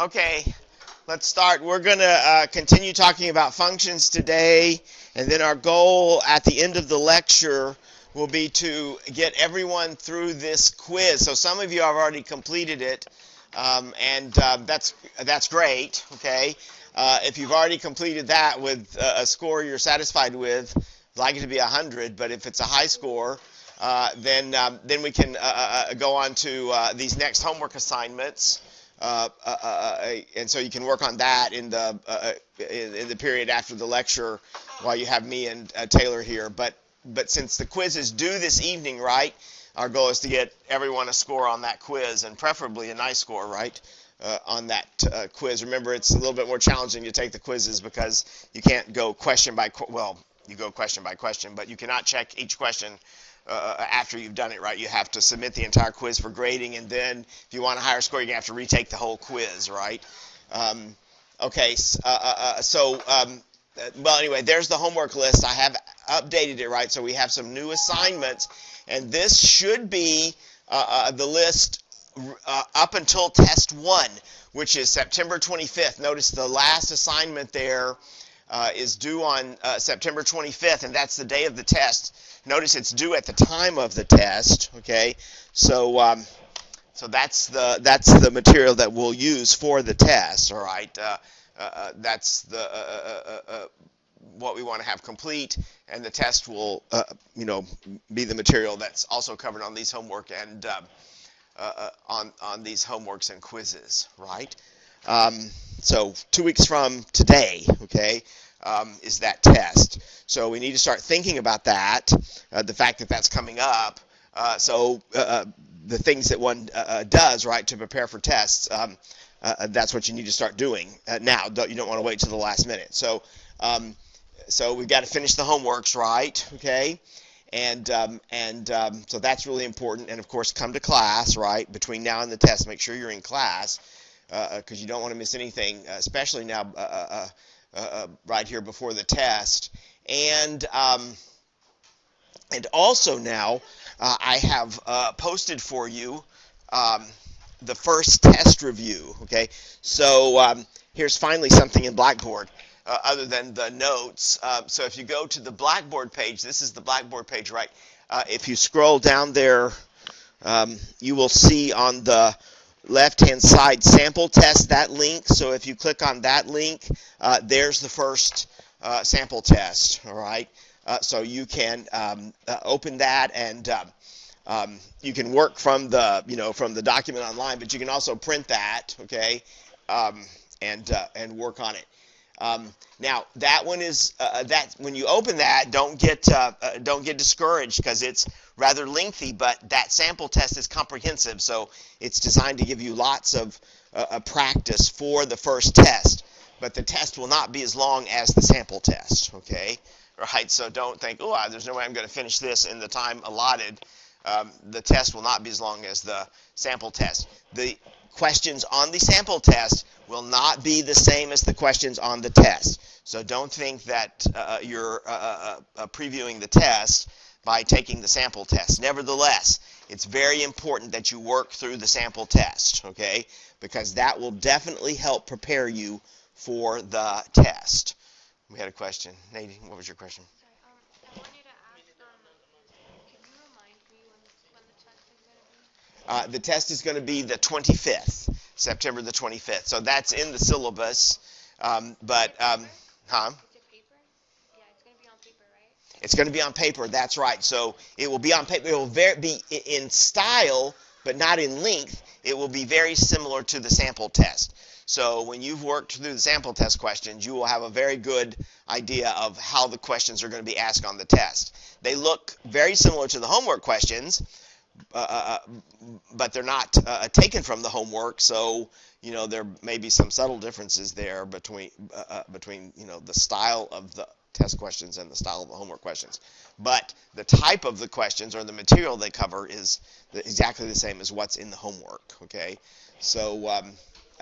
Okay, let's start. We're going to continue talking about functions today, and then our goal at the end of the lecture will be to get everyone through this quiz. So some of you have already completed it, and that's great, okay? If you've already completed that with a score you're satisfied with, I'd like it to be 100, but if it's a high score, then we can go on to these next homework assignments. And so you can work on that in the period after the lecture while you have me and Taylor here. But since the quiz is due this evening, right, our goal is to get everyone a score on that quiz, and preferably a nice score, right, on that quiz. Remember, it's a little bit more challenging to take the quizzes because you can't go question by well, you go question by question, but you cannot check each question after you've done it, right? You have to submit the entire quiz for grading, and then if you want a higher score, you're going to have to retake the whole quiz, right? Okay, well, anyway, there's the homework list. I have updated it, right? So we have some new assignments, and this should be the list up until test 1, which is September 25th. Notice the last assignment there is due on September 25th, and that's the day of the test. Notice it's due at the time of the test, okay? So so that's the material that we'll use for the test, all right? That's the what we want to have complete, and the test will be the material that's also covered on these homework and on these homeworks and quizzes, right? So 2 weeks from today, okay, is that test. So we need to start thinking about that, the fact that that's coming up. So the things that one does, right, to prepare for tests, that's what you need to start doing now. You don't want to wait till the last minute. So so we've got to finish the homeworks, right, okay? And so that's really important. And, of course, come to class, right, between now and the test. Make sure you're in class because you don't want to miss anything, especially now right here before the test. And also now I have posted for you the first test review, okay? So here's finally something in Blackboard other than the notes. So if you go to the Blackboard page, this is the Blackboard page, right? If you scroll down there, you will see on the left-hand side sample test, that link. So if you click on that link, there's the first sample test, all right? So you can open that, and you can work from the from the document online, but you can also print that, okay, and work on it. Now that one is that when you open that, don't get discouraged because it's rather lengthy, but that sample test is comprehensive, so it's designed to give you lots of practice for the first test. But the test will not be as long as the sample test, okay? Right? So don't think, oh, there's no way I'm going to finish this in the time allotted. The test will not be as long as the sample test. The questions on the sample test will not be the same as the questions on the test. So don't think that you're previewing the test by taking the sample test. Nevertheless, it's very important that you work through the sample test, okay? Because that will definitely help prepare you for the test. We had a question. Nadine, what was your question? Sorry, I want you to ask, can you remind me when the test is going to be? The test is going to be the 25th, September the 25th. So that's in the syllabus. Huh? Is it paper? Yeah, it's going to be on paper, right? It's going to be on paper. That's right. So it will be on paper. It will be in style, but not in length. It will be very similar to the sample test. So when you've worked through the sample test questions, you will have a very good idea of how the questions are going to be asked on the test. They look very similar to the homework questions, but they're not taken from the homework. So there may be some subtle differences there between the style of the test questions and the style of the homework questions. But the type of the questions or the material they cover is exactly the same as what's in the homework. Okay, so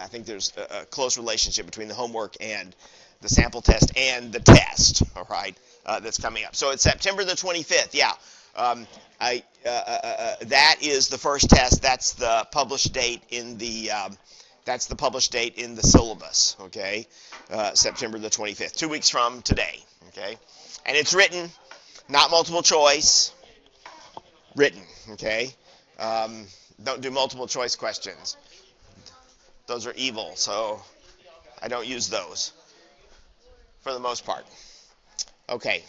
I think there's a close relationship between the homework and the sample test and the test, all right, that's coming up. So it's September the 25th, yeah. That is the first test. That's the published date in the That's the published date in the syllabus, okay? September the 25th, 2 weeks from today, okay? And it's written, not multiple choice, written, okay? Don't do multiple choice questions. Those are evil, so I don't use those for the most part. Okay.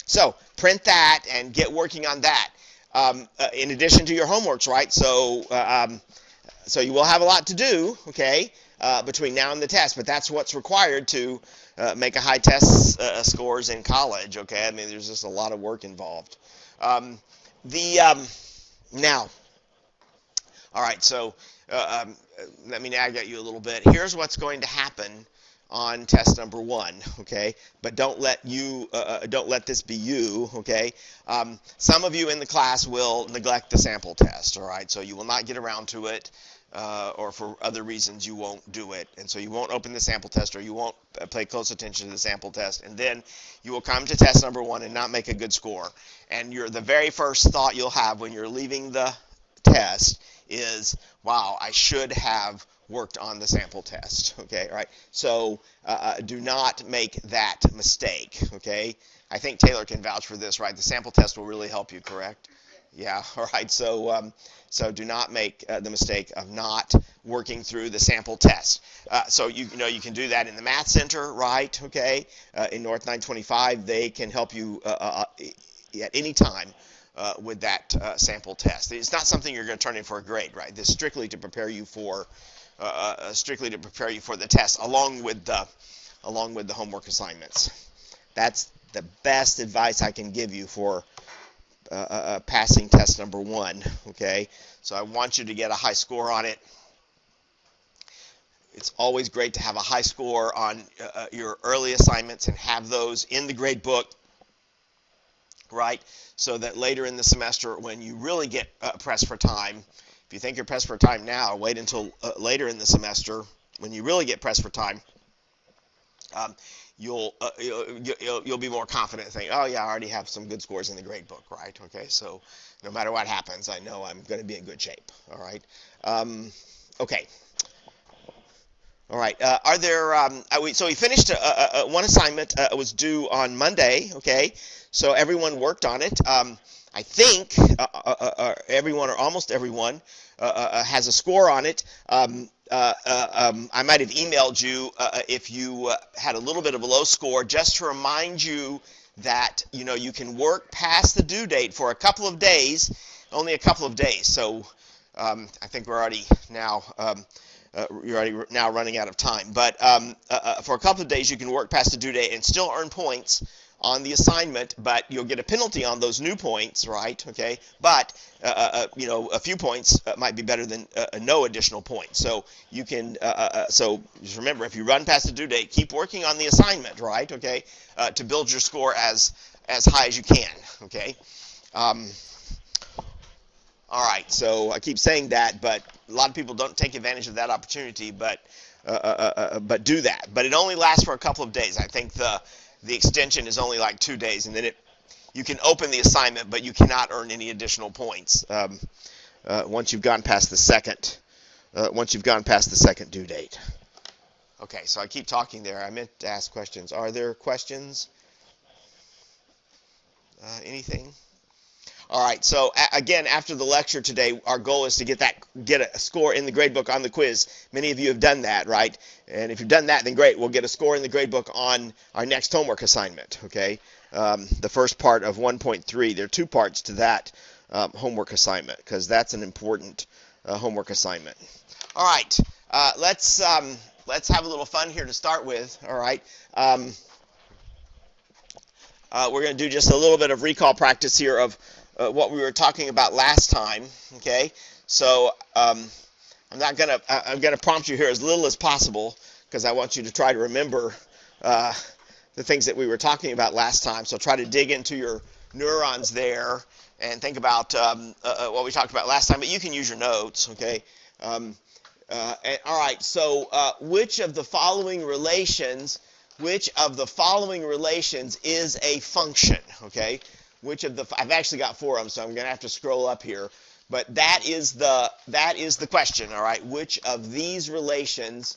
So print that and get working on that. In addition to your homeworks, right? So you will have a lot to do, okay, between now and the test, but that's what's required to make a high test scores in college, okay? I mean, there's just a lot of work involved. Now, all right, so let me nag at you a little bit. Here's what's going to happen on test number 1, okay? But don't let this be you, okay? Some of you in the class will neglect the sample test, all right? So you will not get around to it, or for other reasons you won't do it, and so you won't open the sample test, or you won't pay close attention to the sample test, and then you will come to test number 1 and not make a good score. And the very first thought you'll have when you're leaving the test is, wow, I should have worked on the sample test, okay, all right? So do not make that mistake, okay? I think Taylor can vouch for this, right? The sample test will really help you, correct? Yeah, all right, so do not make the mistake of not working through the sample test. So you can do that in the Math Center, right, okay? In North 925, they can help you at any time with that sample test. It's not something you're going to turn in for a grade, right? This is strictly to prepare you for the test, along with the homework assignments. That's the best advice I can give you for passing test number 1. Okay, so I want you to get a high score on it. It's always great to have a high score on your early assignments and have those in the grade book, right? So that later in the semester, when you really get pressed for time, if you think you're pressed for time now, wait until later in the semester when you really get pressed for time. You'll be more confident, think, oh yeah, I already have some good scores in the grade book, right? Okay, so no matter what happens, I know I'm going to be in good shape. All right. Okay. All right. So we finished one assignment. Was due on Monday. Okay. So everyone worked on it. I think everyone or almost everyone has a score on it. I might have emailed you if you had a little bit of a low score, just to remind you that you can work past the due date for a couple of days, only a couple of days. So I think we're already now you're already now running out of time. But for a couple of days, you can work past the due date and still earn points on the assignment, but you'll get a penalty on those new points, right? Okay, but a few points might be better than no additional points. So you can so just remember, if you run past the due date, keep working on the assignment, right? Okay, to build your score as high as you can. Okay. All right, so I keep saying that, but a lot of people don't take advantage of that opportunity, but do that. But it only lasts for a couple of days. I think the extension is only like 2 days, and then you can open the assignment, but you cannot earn any additional points once you've gone past the second due date. Okay, so I keep talking there. I meant to ask questions. Are there questions? Anything? All right, so again, after the lecture today, our goal is to get a score in the gradebook on the quiz. Many of you have done that, right? And if you've done that, then great. We'll get a score in the gradebook on our next homework assignment, okay? The first part of 1.3. There are 2 parts to that homework assignment, because that's an important homework assignment. All right, let's have a little fun here to start with, all right? We're going to do just a little bit of recall practice here of what we were talking about last time, okay? So I'm going to prompt you here as little as possible, because I want you to try to remember the things that we were talking about last time. So try to dig into your neurons there and think about what we talked about last time. But you can use your notes, okay? All right. So which of the following relations is a function? Okay. I've actually got 4 of them, so I'm going to have to scroll up here. But that is the question, all right? Which of these relations,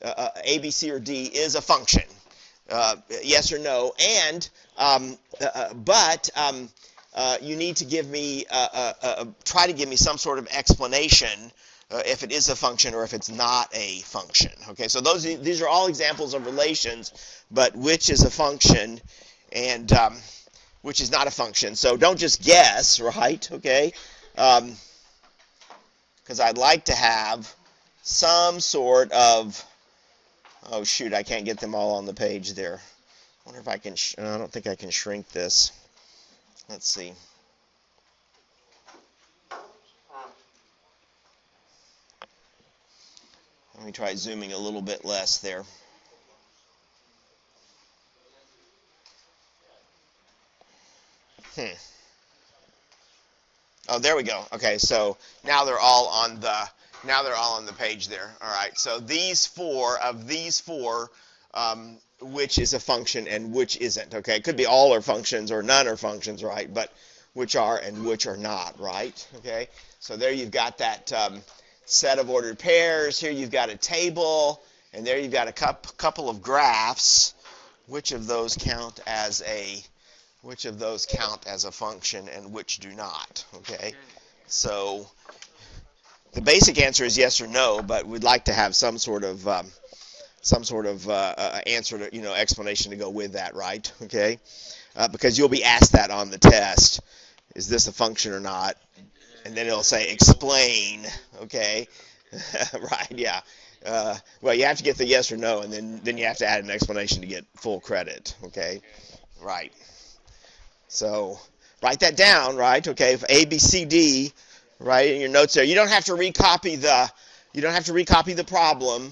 A, B, C, or D, is a function? Yes or no? And you need to give me try to give me some sort of explanation if it is a function or if it's not a function. Okay, so these are all examples of relations, but which is a function and which is not a function. So don't just guess, right? Okay, because I'd like to have some sort of, oh shoot, I can't get them all on the page there. I wonder if I can, I don't think I can shrink this. Let's see. Let me try zooming a little bit less there. Hmm. Oh, there we go. Okay, so now they're all on the page there. All right. So these four, which is a function and which isn't. Okay, it could be all are functions or none are functions, right? But which are and which are not, right? Okay. So there you've got that set of ordered pairs. Here you've got a table, and there you've got a couple of graphs. Which of those count as a function and which do not? Okay. So the basic answer is yes or no, but we'd like to have some sort of answer to, explanation to go with that, right? Okay, because you'll be asked that on the test. Is this a function or not? And then it'll say explain. Okay, right? Yeah. Well, you have to get the yes or no, and then you have to add an explanation to get full credit. Okay, right. So write that down, right? Okay, if A, B, C, D, right in your notes there. You don't have to recopy the problem.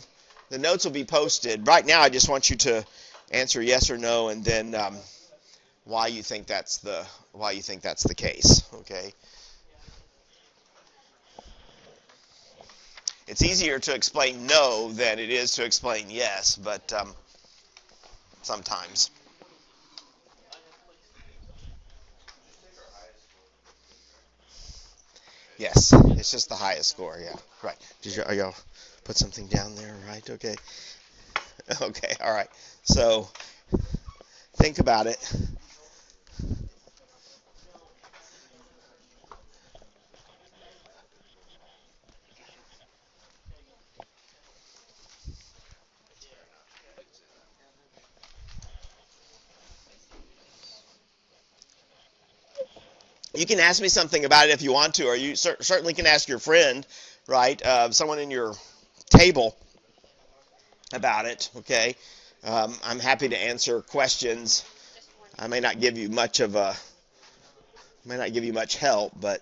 The notes will be posted. Right now, I just want you to answer yes or no, and then why you think that's the case. Okay. It's easier to explain no than it is to explain yes, but sometimes. Yes, it's just the highest score. Yeah, right. Are y'all put something down there? Right. Okay. Okay. All right. So think about it. You can ask me something about it if you want to, or you certainly can ask your friend, right? Someone in your table about it. Okay. I'm happy to answer questions. I may not give you much help, but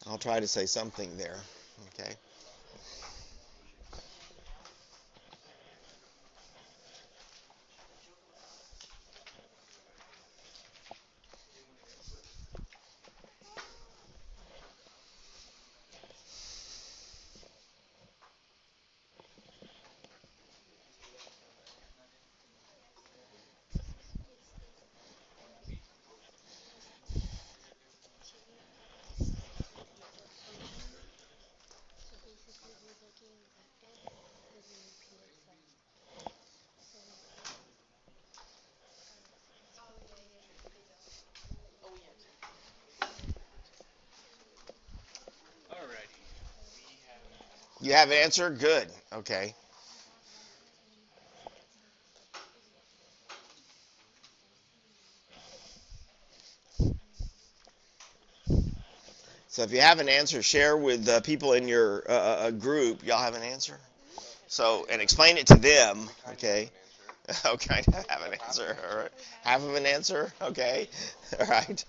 I'll try to say something there. Okay. You have an answer? Good. Okay. So if you have an answer, share with people in your group. Y'all have an answer? So, and explain it to them. Okay. Okay, have an answer. All right. Half of an answer. Okay. All right.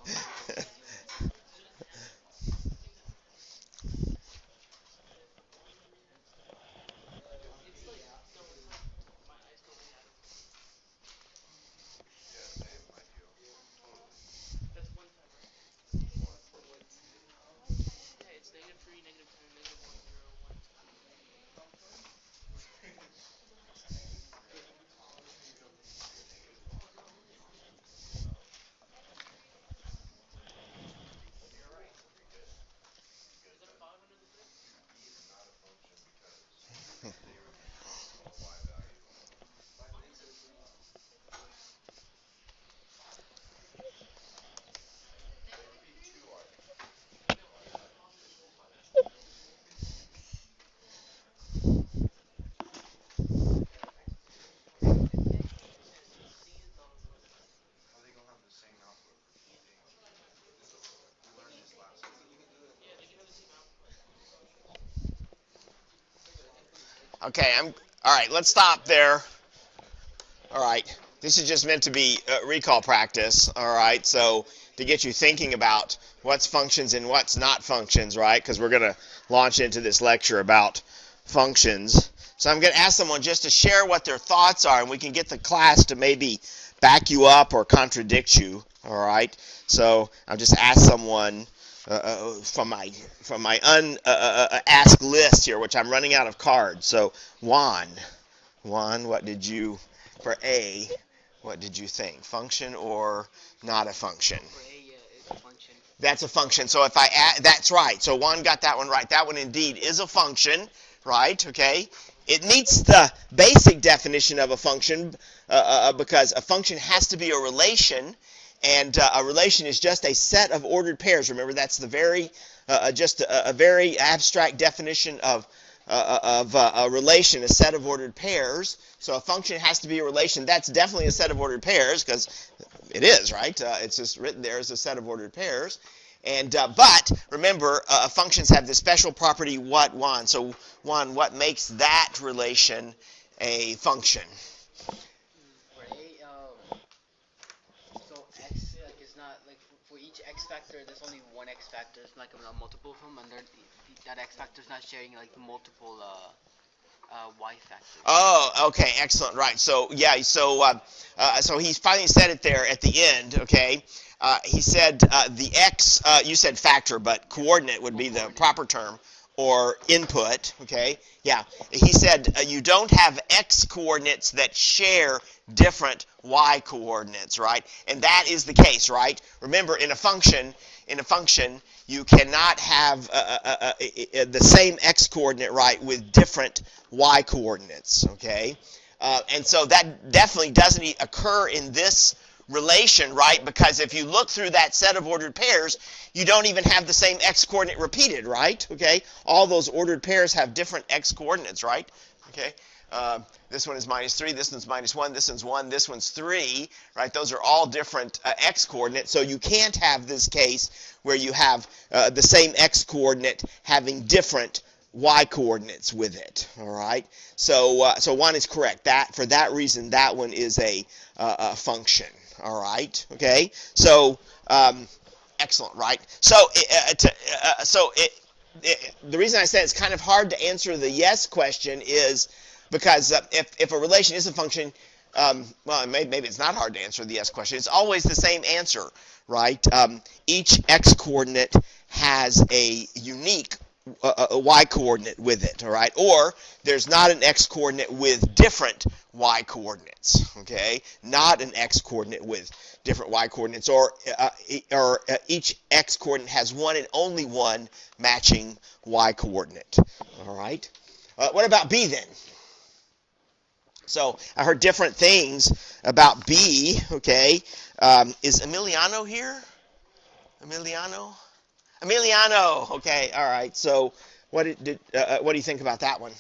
Okay, all right, let's stop there. All right. This is just meant to be recall practice, all right? So to get you thinking about what's functions and what's not functions, right? Because we're going to launch into this lecture about functions. So I'm going to ask someone just to share what their thoughts are, and we can get the class to maybe back you up or contradict you, all right? So I'll just ask someone from my unasked list here, which I'm running out of cards. So Juan, what did you, for A, what did you think? Function or not a function? For A, yeah, it's a function. That's a function. So if I add, that's right. So Juan got that one right. That one indeed is a function, right? Okay. It meets the basic definition of a function because a function has to be a relation, and a relation is just a set of ordered pairs. Remember, that's the very just a very abstract definition of a relation, a set of ordered pairs. So a function has to be a relation. That's definitely a set of ordered pairs because it is, right? It's just written there as a set of ordered pairs. And but remember, functions have this special property, what, Juan? So Juan, what makes that relation a function? For A, so X is not like for each X factor. There's only one X factor. It's like a multiple of them, and that X factor is not sharing like the multiple Y factors. Oh, okay, excellent. Right. So yeah. So he finally said it there at the end. Okay. He said the x. You said factor, but coordinate would be the proper term, or input. Okay. Yeah. He said you don't have x coordinates that share different y coordinates, right? And that is the case, right? Remember, in a function, you cannot have the same x coordinate, right, with different y coordinates, okay? And so that definitely doesn't occur in this relation, right? Because if you look through that set of ordered pairs, you don't even have the same x coordinate repeated, right? Okay? All those ordered pairs have different x coordinates, right? Okay? This one is -3, this one's -1, this one's 1, this one's 3, right? Those are all different x coordinates, so you can't have this case where you have the same x coordinate having different y coordinates with it, all right? So 1 is correct. That, for that reason, that one is a function, all right? Okay? So, excellent, right? So, the reason I said it's kind of hard to answer the yes question is because if a relation is a function, well, maybe it's not hard to answer the yes question. It's always the same answer, right? Each x coordinate has a unique y coordinate with it, all right? Or there's not an x coordinate with different y coordinates, okay? Not an x coordinate with different y coordinates, or each x coordinate has one and only one matching y coordinate, all right? What about B then? So I heard different things about B, okay? Is Emiliano here? Emiliano, okay, all right. So what do you think about that one?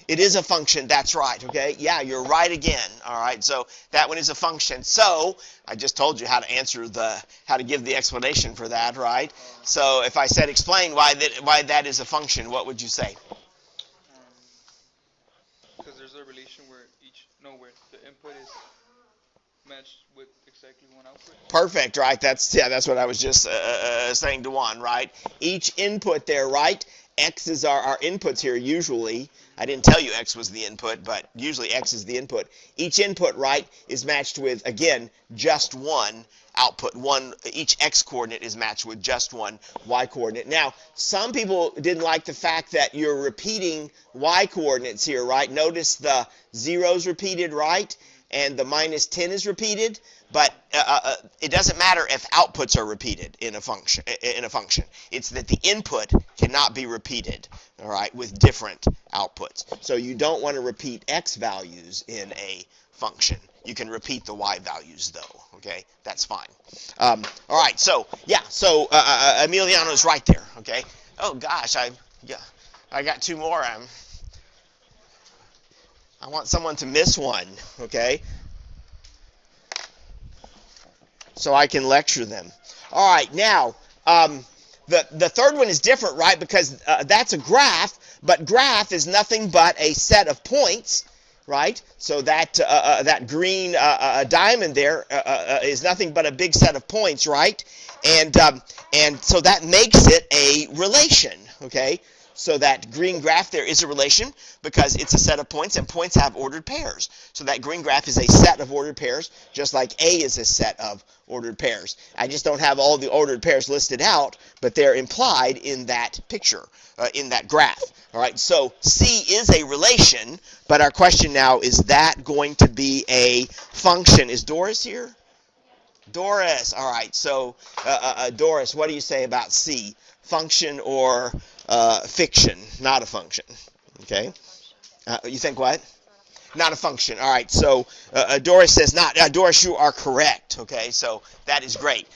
It is a function, that's right, okay? Yeah, you're right again, all right? So that one is a function. So I just told you how to give the explanation for that, right? So if I said explain why that is a function, what would you say? Because there's a relation where where the input is matched with exactly one output. Perfect, right? That's what I was just saying to Juan, right? Each input there, right? X is our inputs here usually. I didn't tell you X was the input, but usually X is the input. Each input, right, is matched with, again, just one output. Each X coordinate is matched with just one Y coordinate. Now, some people didn't like the fact that you're repeating Y coordinates here, right? Notice the 0's repeated, right? And the -10 is repeated, but it doesn't matter if outputs are repeated in a function. It's that the input cannot be repeated, all right, with different outputs. So you don't want to repeat x values in a function. You can repeat the y values though. Okay, that's fine. All right, so yeah, so Emiliano's right there. Okay. Oh gosh, I got two more. I want someone to miss one, okay? So I can lecture them. All right, now, The third one is different, right? Because that's a graph, but graph is nothing but a set of points, right? So that green diamond there is nothing but a big set of points, right? And so that makes it a relation, okay? So that green graph there is a relation because it's a set of points, and points have ordered pairs. So that green graph is a set of ordered pairs, just like A is a set of ordered pairs. I just don't have all the ordered pairs listed out, but they're implied in that picture, in that graph. All right, so C is a relation, but our question now, is that going to be a function? Is Doris here? Doris. All right, so Doris, what do you say about C? Function or fiction? Not a function. Okay. You think what? Not a function. All right. So Doris says not. Doris, you are correct. Okay. So that is great.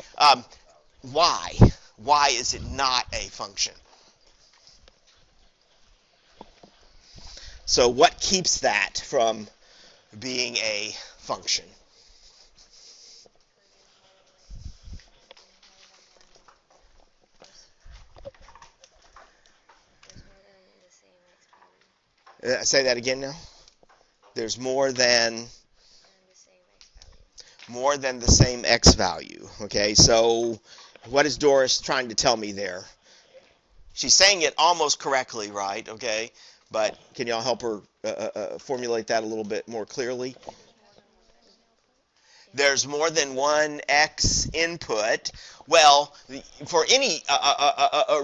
Why? Why is it not a function? So what keeps that from being a function? Say that again now. There's more than the same x value. Okay, so what is Doris trying to tell me there? She's saying it almost correctly, right? Okay, but can y'all help her formulate that a little bit more clearly? There's more than one x input. Well, for any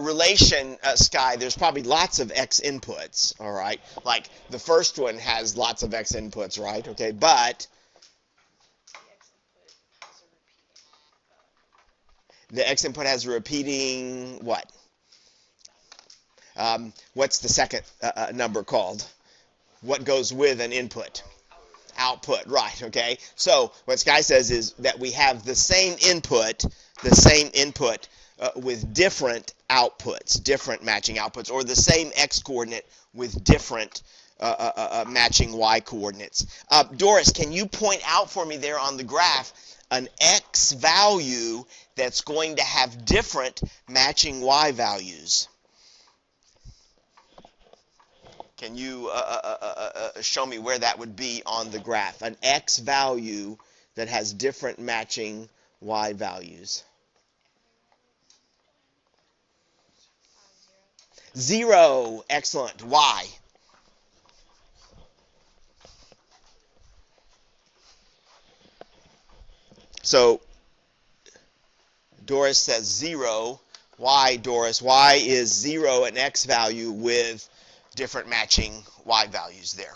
relation, Sky, there's probably lots of x inputs, all right? Like the first one has lots of x inputs, right? Okay, but the x input has a repeating what? What's the second number called? What goes with an input? Output, right, okay? So what Sky says is that we have the same input with different outputs, different matching outputs, or the same x coordinate with different matching y coordinates. Doris, can you point out for me there on the graph an x value that's going to have different matching y values? Can you show me where that would be on the graph? An x value that has different matching y values. 0. Excellent. Why? So Doris says 0. Why, Doris? Why is 0 an x value with different matching y values there?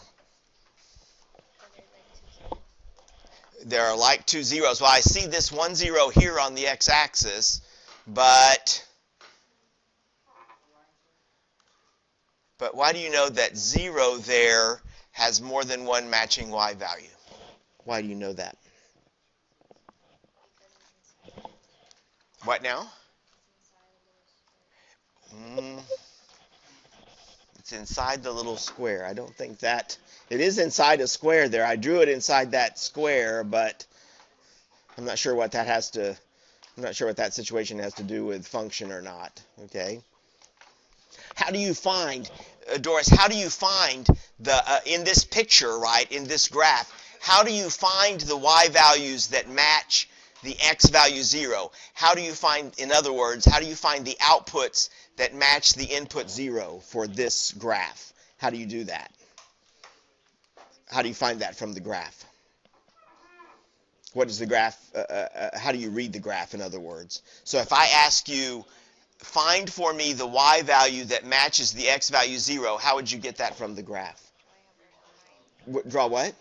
There are like two zeros. Well, I see this 1 0 here on the x-axis, but why do you know that 0 there has more than one matching y value? Why do you know that? What now? It's inside the little square. I don't think that... It is inside a square there. I drew it inside that square, but I'm not sure what that has to... I'm not sure what that situation has to do with function or not. Okay. How do you find, Doris, how do you find in this picture, right, in this graph, how do you find the y values that match the x value 0? How do you find, in other words, how do you find the outputs that match the input 0 for this graph? How do you do that? How do you find that from the graph? What is the graph? How do you read the graph, in other words? So if I ask you, find for me the y value that matches the x value 0, how would you get that from the graph? Draw what?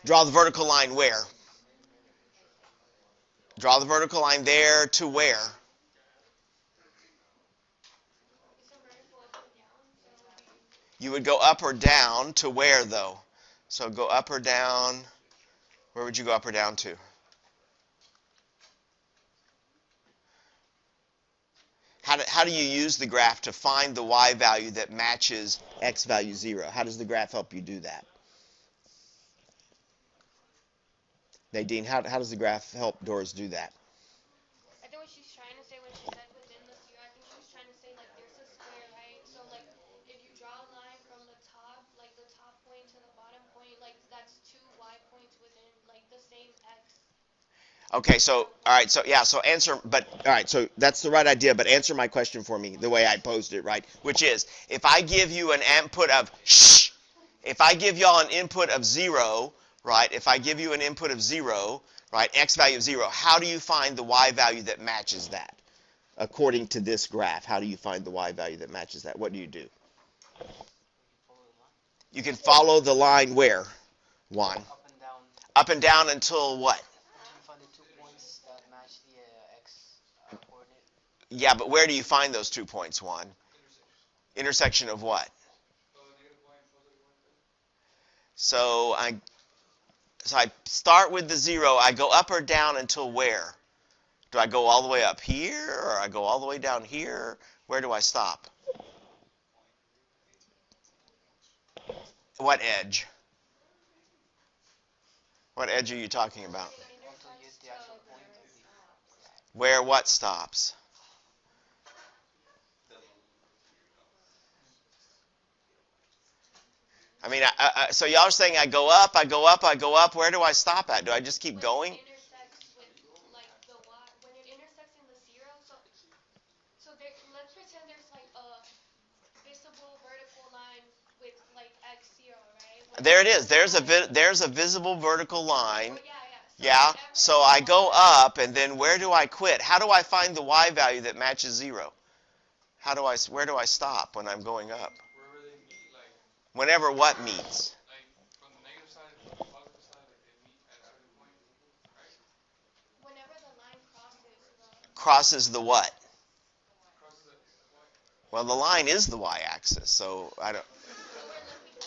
Draw the vertical line where? Draw the vertical line there to where? You would go up or down to where, though? So go up or down. Where would you go up or down to? How do you use the graph to find the y value that matches x value 0? How does the graph help you do that? Nadine, how does the graph help Doris do that? I think what she's trying to say when she said within the 0, I think Okay, so all right, so yeah, so answer, but all right, so that's the right idea, but answer my question for me the way I posed it, right? Which is, if I give you an input of if I give y'all an input of 0, right? If I give you an input of 0, right, x value of 0, how do you find the y value that matches that? According to this graph, how do you find the y value that matches that? What do you do? You can follow the line where? Juan? Up and down. Up and down until what? Until you find the 2 points that match the x coordinate. Yeah, but where do you find those 2 points, Juan? Intersection of what? So I start with the 0. I go up or down until where? Do I go all the way up here, or I go all the way down here? Where do I stop? What edge? What edge are you talking about? Until you hit the actual point. Where what stops? I mean, so y'all are saying I go up, I go up, I go up. Where do I stop at? Do I just keep going? When it intersects with like the y, when it intersects in the 0, so there, let's pretend there's like a visible vertical line with like x0, right? There it is. There's a visible vertical line. Oh, yeah. Yeah. So I go up, and then where do I quit? How do I find the y value that matches 0? Where do I stop when I'm going up? Wherever they meet, like. Whenever what meets? Like from the negative side and from the positive side, like they meet at every point, right? Whenever the line Crosses the what? Crosses the y. Well, the line is the y-axis, so I don't. So we're looking.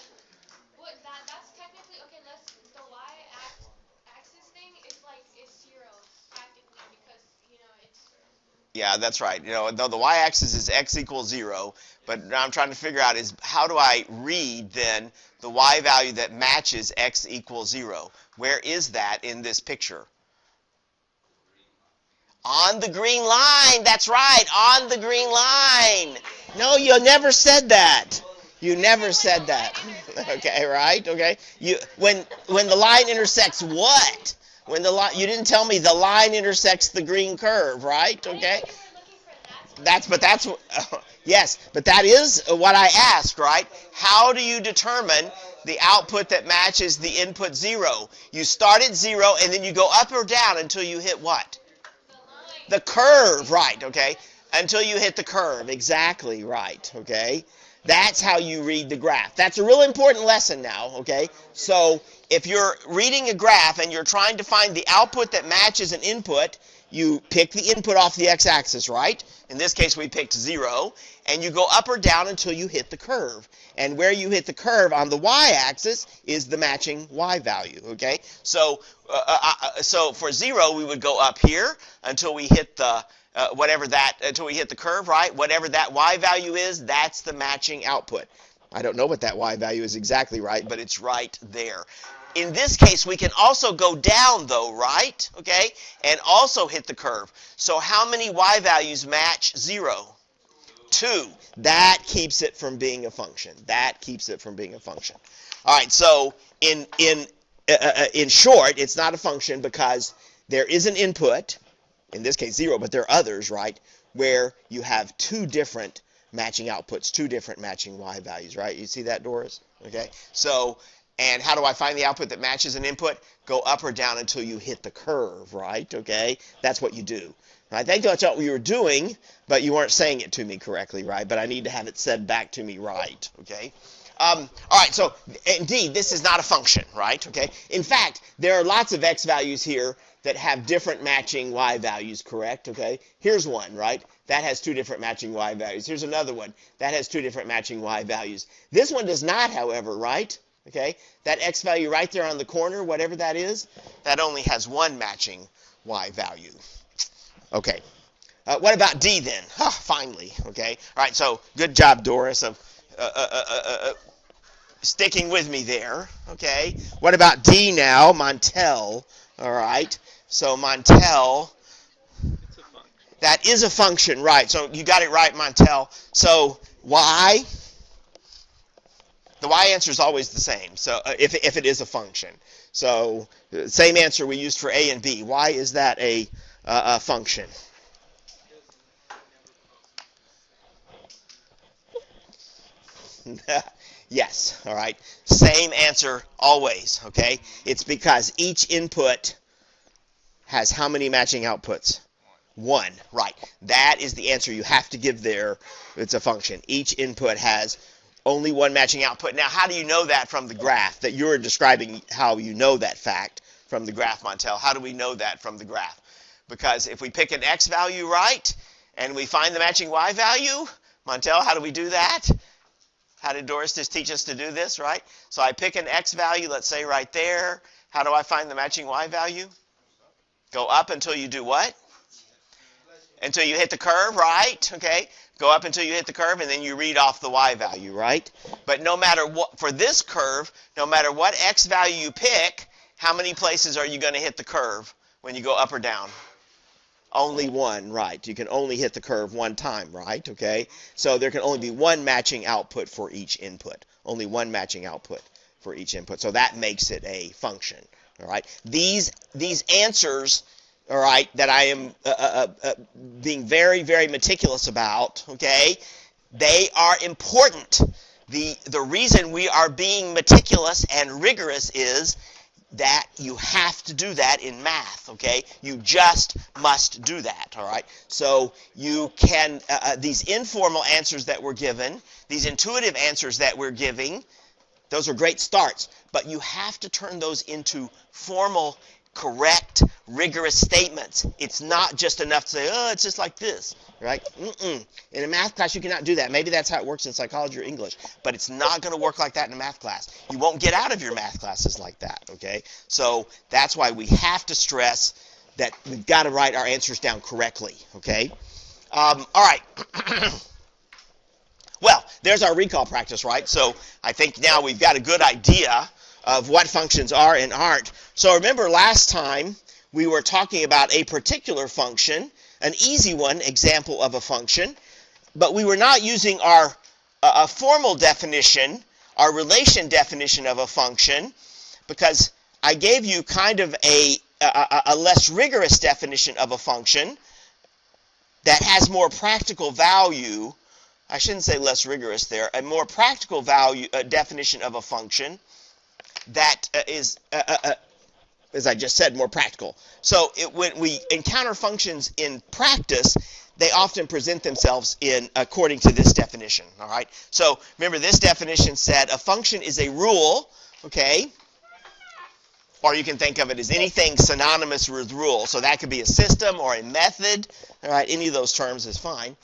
Well, that's technically okay. The y-axis thing is like it's 0 practically because it's. Yeah, that's right. No, the y-axis is x equals 0, but now I'm trying to figure out is how do I read then the y value that matches x equals 0? Where is that in this picture? On the green line. That's right. On the green line. No, you never said that. You never said that. Okay, right? Okay. When the line intersects what? You didn't tell me the line intersects the green curve, right? Okay. That's yes, but that is what I asked, right? How do you determine the output that matches the input 0? You start at 0 and then you go up or down until you hit what? The curve, right, okay? Until you hit the curve, exactly right, okay? That's how you read the graph. That's a real important lesson now, okay? So if you're reading a graph and you're trying to find the output that matches an input, you pick the input off the x-axis, right? In this case, we picked 0, and you go up or down until you hit the curve. And where you hit the curve on the y-axis is the matching y value, okay? So for 0, we would go up here until we hit the until we hit the curve, right? Whatever that y value is, that's the matching output. I don't know what that y value is exactly, right, but it's right there. In this case, we can also go down, though, right? Okay? And also hit the curve. So how many y values match 0? 2. That keeps it from being a function. That keeps it from being a function. All right, so in short, it's not a function because there is an input, in this case 0, but there are others, right, where you have 2 different matching outputs, 2 different matching y values, right? You see that, Doris? Okay? So, and how do I find the output that matches an input? Go up or down until you hit the curve, right? Okay? That's what you do. I think that's what you were doing, but you weren't saying it to me correctly, right? But I need to have it said back to me right, okay? All right, so indeed, this is not a function, right? Okay. In fact, there are lots of x values here that have different matching y values, correct? Okay. Here's one, right? That has 2 different matching y values. Here's another one. That has 2 different matching y values. This one does not, however, right? Okay. That x value right there on the corner, whatever that is, that only has 1 matching y value. Okay. What about D then? Finally. Okay. All right. So good job, Doris, of sticking with me there, okay? What about D now? Montel, all right? So Montel, It's a function. that is a function, right? So you got it right, Montel. So Y, the Y answer is always the same. So if it is a function, So same answer we used for A and B. Why is that a function? Yes, all right. Same answer always, okay? It's because each input has how many matching outputs? One, right. That is the answer you have to give there. It's a function. Each input has only one matching output. Now, how do you know that from the graph? That you're describing how you know that fact from the graph, Montel. How do we know that from the graph? Because if we pick an x value right and we find the matching y value, Montel, how do we do that? How did Doris just teach us to do this, right? So I pick an x value, let's say right there. How do I find the matching y value? Go up until you do what? Until you hit the curve, right? Okay. Go up until you hit the curve, and then you read off the y value, right? But no matter what, for this curve, no matter what x value you pick, how many places are you going to hit the curve when you go up or down? Only one, right? You can only hit the curve one time, right? Okay. So there can only be one matching output for each input. Only one matching output for each input. So that makes it a function. All right. These answers, all right, that I am being very, very meticulous about, okay, they are important. The reason we are being meticulous and rigorous is that you have to do that in math, okay? You just must do that, all right? So you can, these informal answers that we're given, these intuitive answers that we're giving, those are great starts, but you have to turn those into formal, correct, rigorous statements. It's not just enough to say, oh, it's just like this, right? In a math class, you cannot do that. Maybe that's how it works in psychology or English, but it's not going to work like that in a math class. You won't get out of your math classes like that, okay? So that's why we have to stress that we've got to write our answers down correctly, okay? All right. Well, there's our recall practice, right? So I think now we've got a good idea of what functions are and aren't. So remember last time we were talking about a particular function, an easy one, example of a function, but we were not using our formal definition, our relation definition of a function, because I gave you kind of a less rigorous definition of a function that has more practical value. I shouldn't say less rigorous there, a more practical value definition of a function that is, as I just said, more practical. So when we encounter functions in practice, they often present themselves according to this definition, all right? So remember, this definition said a function is a rule, okay? Or you can think of it as anything synonymous with rule. So that could be a system or a method, all right? Any of those terms is fine.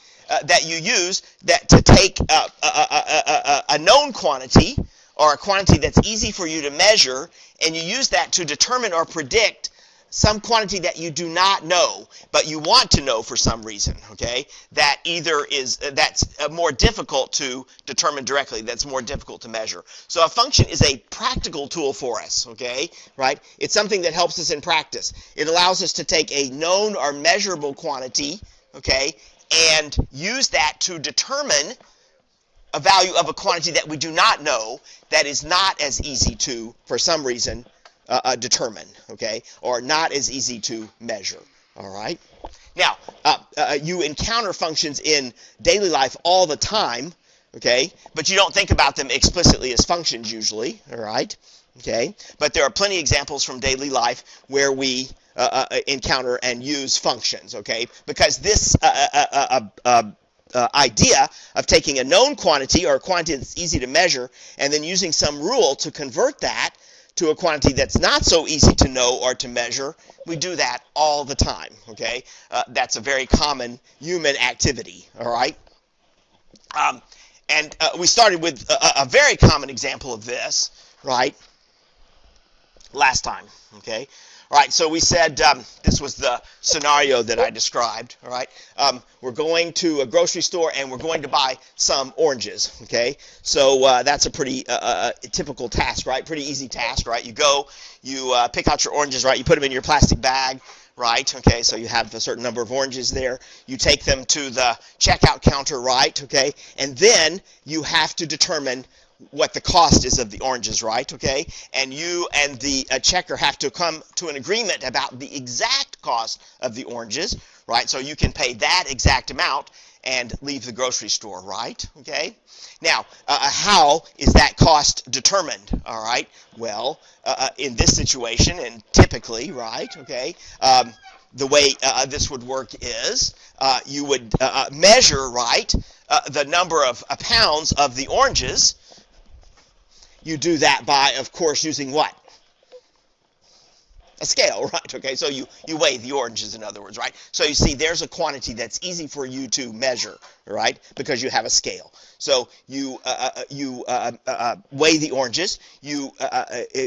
That you use to take a known quantity or a quantity that's easy for you to measure, and you use that to determine or predict some quantity that you do not know, but you want to know for some reason, okay? That either is, that's more difficult to determine directly, that's more difficult to measure. So a function is a practical tool for us, okay? Right? It's something that helps us in practice. It allows us to take a known or measurable quantity, okay, and use that to determine a value of a quantity that we do not know, that is not as easy to, for some reason, determine, okay, or not as easy to measure, all right? Now, you encounter functions in daily life all the time, okay, but you don't think about them explicitly as functions usually, all right, okay? But there are plenty of examples from daily life where we encounter and use functions, okay, because this idea of taking a known quantity or a quantity that's easy to measure and then using some rule to convert that to a quantity that's not so easy to know or to measure, we do that all the time, okay? That's a very common human activity, all right? And we started with a very common example of this, right, last time, okay? All right, so we said this was the scenario that I described, all right? We're going to a grocery store and we're going to buy some oranges, okay? So that's a pretty typical task, right? Pretty easy task, right? You go, you pick out your oranges, right? You put them in your plastic bag, right? Okay, so you have a certain number of oranges there. You take them to the checkout counter, right? Okay, and then you have to determine what the cost is of the oranges, right? Okay, and you and the checker have to come to an agreement about the exact cost of the oranges, right? So you can pay that exact amount and leave the grocery store, right? Okay. Now, how is that cost determined? All right. Well, in this situation, and typically, right? Okay. The way this would work is you would measure, right, the number of pounds of the oranges. You do that by, of course, using what? A scale, right? Okay, so you weigh the oranges, in other words, right? So you see, there's a quantity that's easy for you to measure, right? Because you have a scale. So you weigh the oranges, you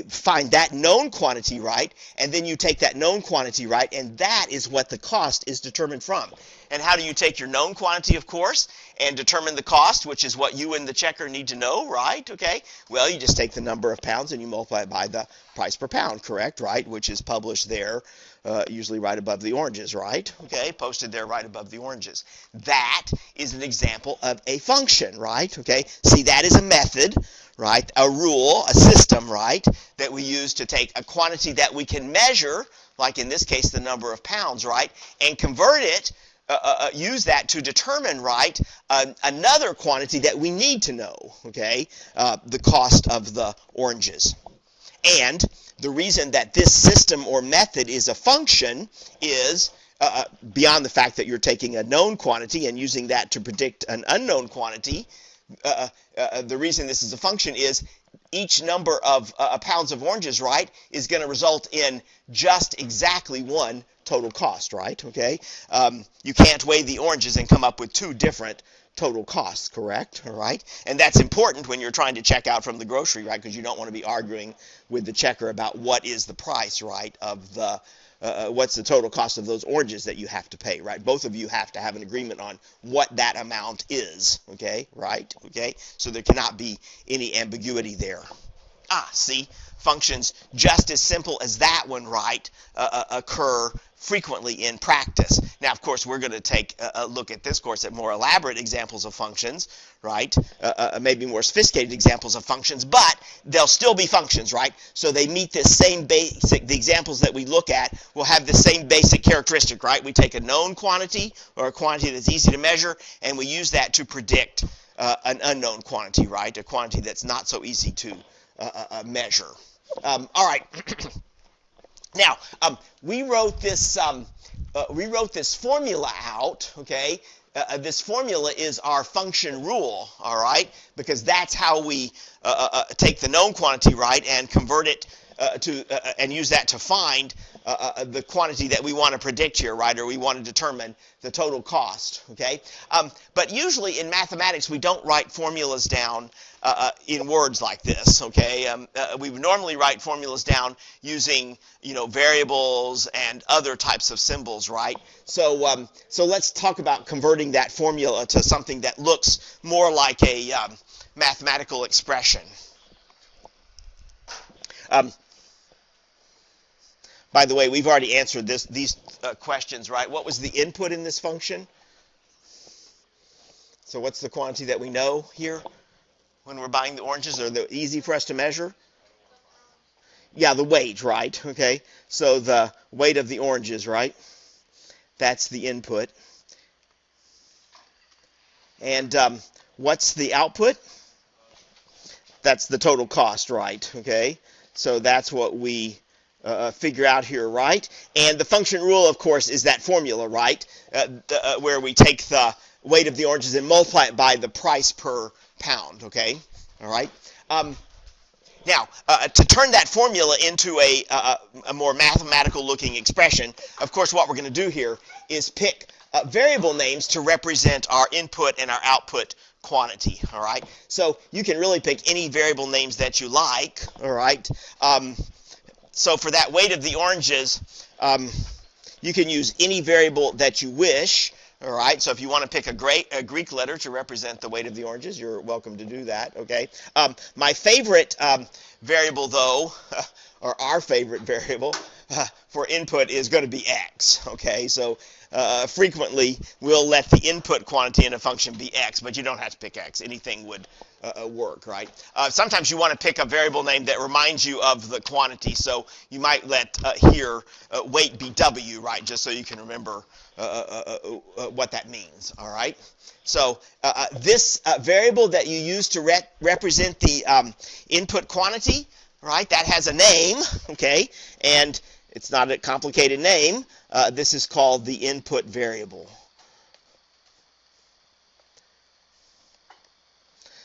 find that known quantity, right? And then you take that known quantity, right? And that is what the cost is determined from. And how do you take your known quantity, of course, and determine the cost, which is what you and the checker need to know, right? Okay. Well, you just take the number of pounds and you multiply it by the price per pound, correct, right? Which is published there, usually right above the oranges, right? Okay, posted there right above the oranges. That is an example of a function, right? Okay. See, that is a method, right? A rule, a system, right? That we use to take a quantity that we can measure, like in this case, the number of pounds, right? And convert it. Use that to determine, right, another quantity that we need to know, okay, the cost of the oranges. And the reason that this system or method is a function is, beyond the fact that you're taking a known quantity and using that to predict an unknown quantity, the reason this is a function is each number of pounds of oranges, right, is going to result in just exactly one total cost, right? Okay, you can't weigh the oranges and come up with two different total costs, correct? All right, and that's important when you're trying to check out from the grocery, right? Because you don't want to be arguing with the checker about what is the price, right, of the what's the total cost of those oranges that you have to pay, right? Both of you have to have an agreement on what that amount is, okay, right? Okay, so there cannot be any ambiguity there. See, functions just as simple as that one, right, occur frequently in practice. Now, of course, we're going to take a look at this course at more elaborate examples of functions, right, maybe more sophisticated examples of functions, but they'll still be functions, right? So they meet this same basic, the examples that we look at will have the same basic characteristic, right? We take a known quantity or a quantity that's easy to measure, and we use that to predict an unknown quantity, right, a quantity that's not so easy to measure. All right. Now, we wrote this formula out, okay? This formula is our function rule, all right? Because that's how we take the known quantity, right, and convert it and use that to find the quantity that we want to predict here, right, or we want to determine the total cost, okay? But usually in mathematics, we don't write formulas down in words like this, okay? We would normally write formulas down using, variables and other types of symbols, right? So, so let's talk about converting that formula to something that looks more like a mathematical expression. By the way, we've already answered these questions, right? What was the input in this function? So what's the quantity that we know here when we're buying the oranges? Are they easy for us to measure? Yeah, the weight, right? Okay, so the weight of the oranges, right? That's the input. And what's the output? That's the total cost, right? Okay, so that's what we figure out here, right? And the function rule, of course, is that formula, right? Where we take the weight of the oranges and multiply it by the price per pound, okay? All right? Now, to turn that formula into a more mathematical-looking expression, of course, what we're going to do here is pick variable names to represent our input and our output quantity, all right? So you can really pick any variable names that you like, all right? So for that weight of the oranges, you can use any variable that you wish, all right? So if you want to pick a Greek letter to represent the weight of the oranges, you're welcome to do that, okay? My favorite variable, though, or our favorite variable for input is going to be x, okay? So frequently we'll let the input quantity in a function be x, but you don't have to pick x. Anything would work, right? Sometimes you want to pick a variable name that reminds you of the quantity, so you might let here weight be W, right, just so you can remember what that means, all right? So this variable that you use to represent the input quantity, right, that has a name, okay, and it's not a complicated name. This is called the input variable.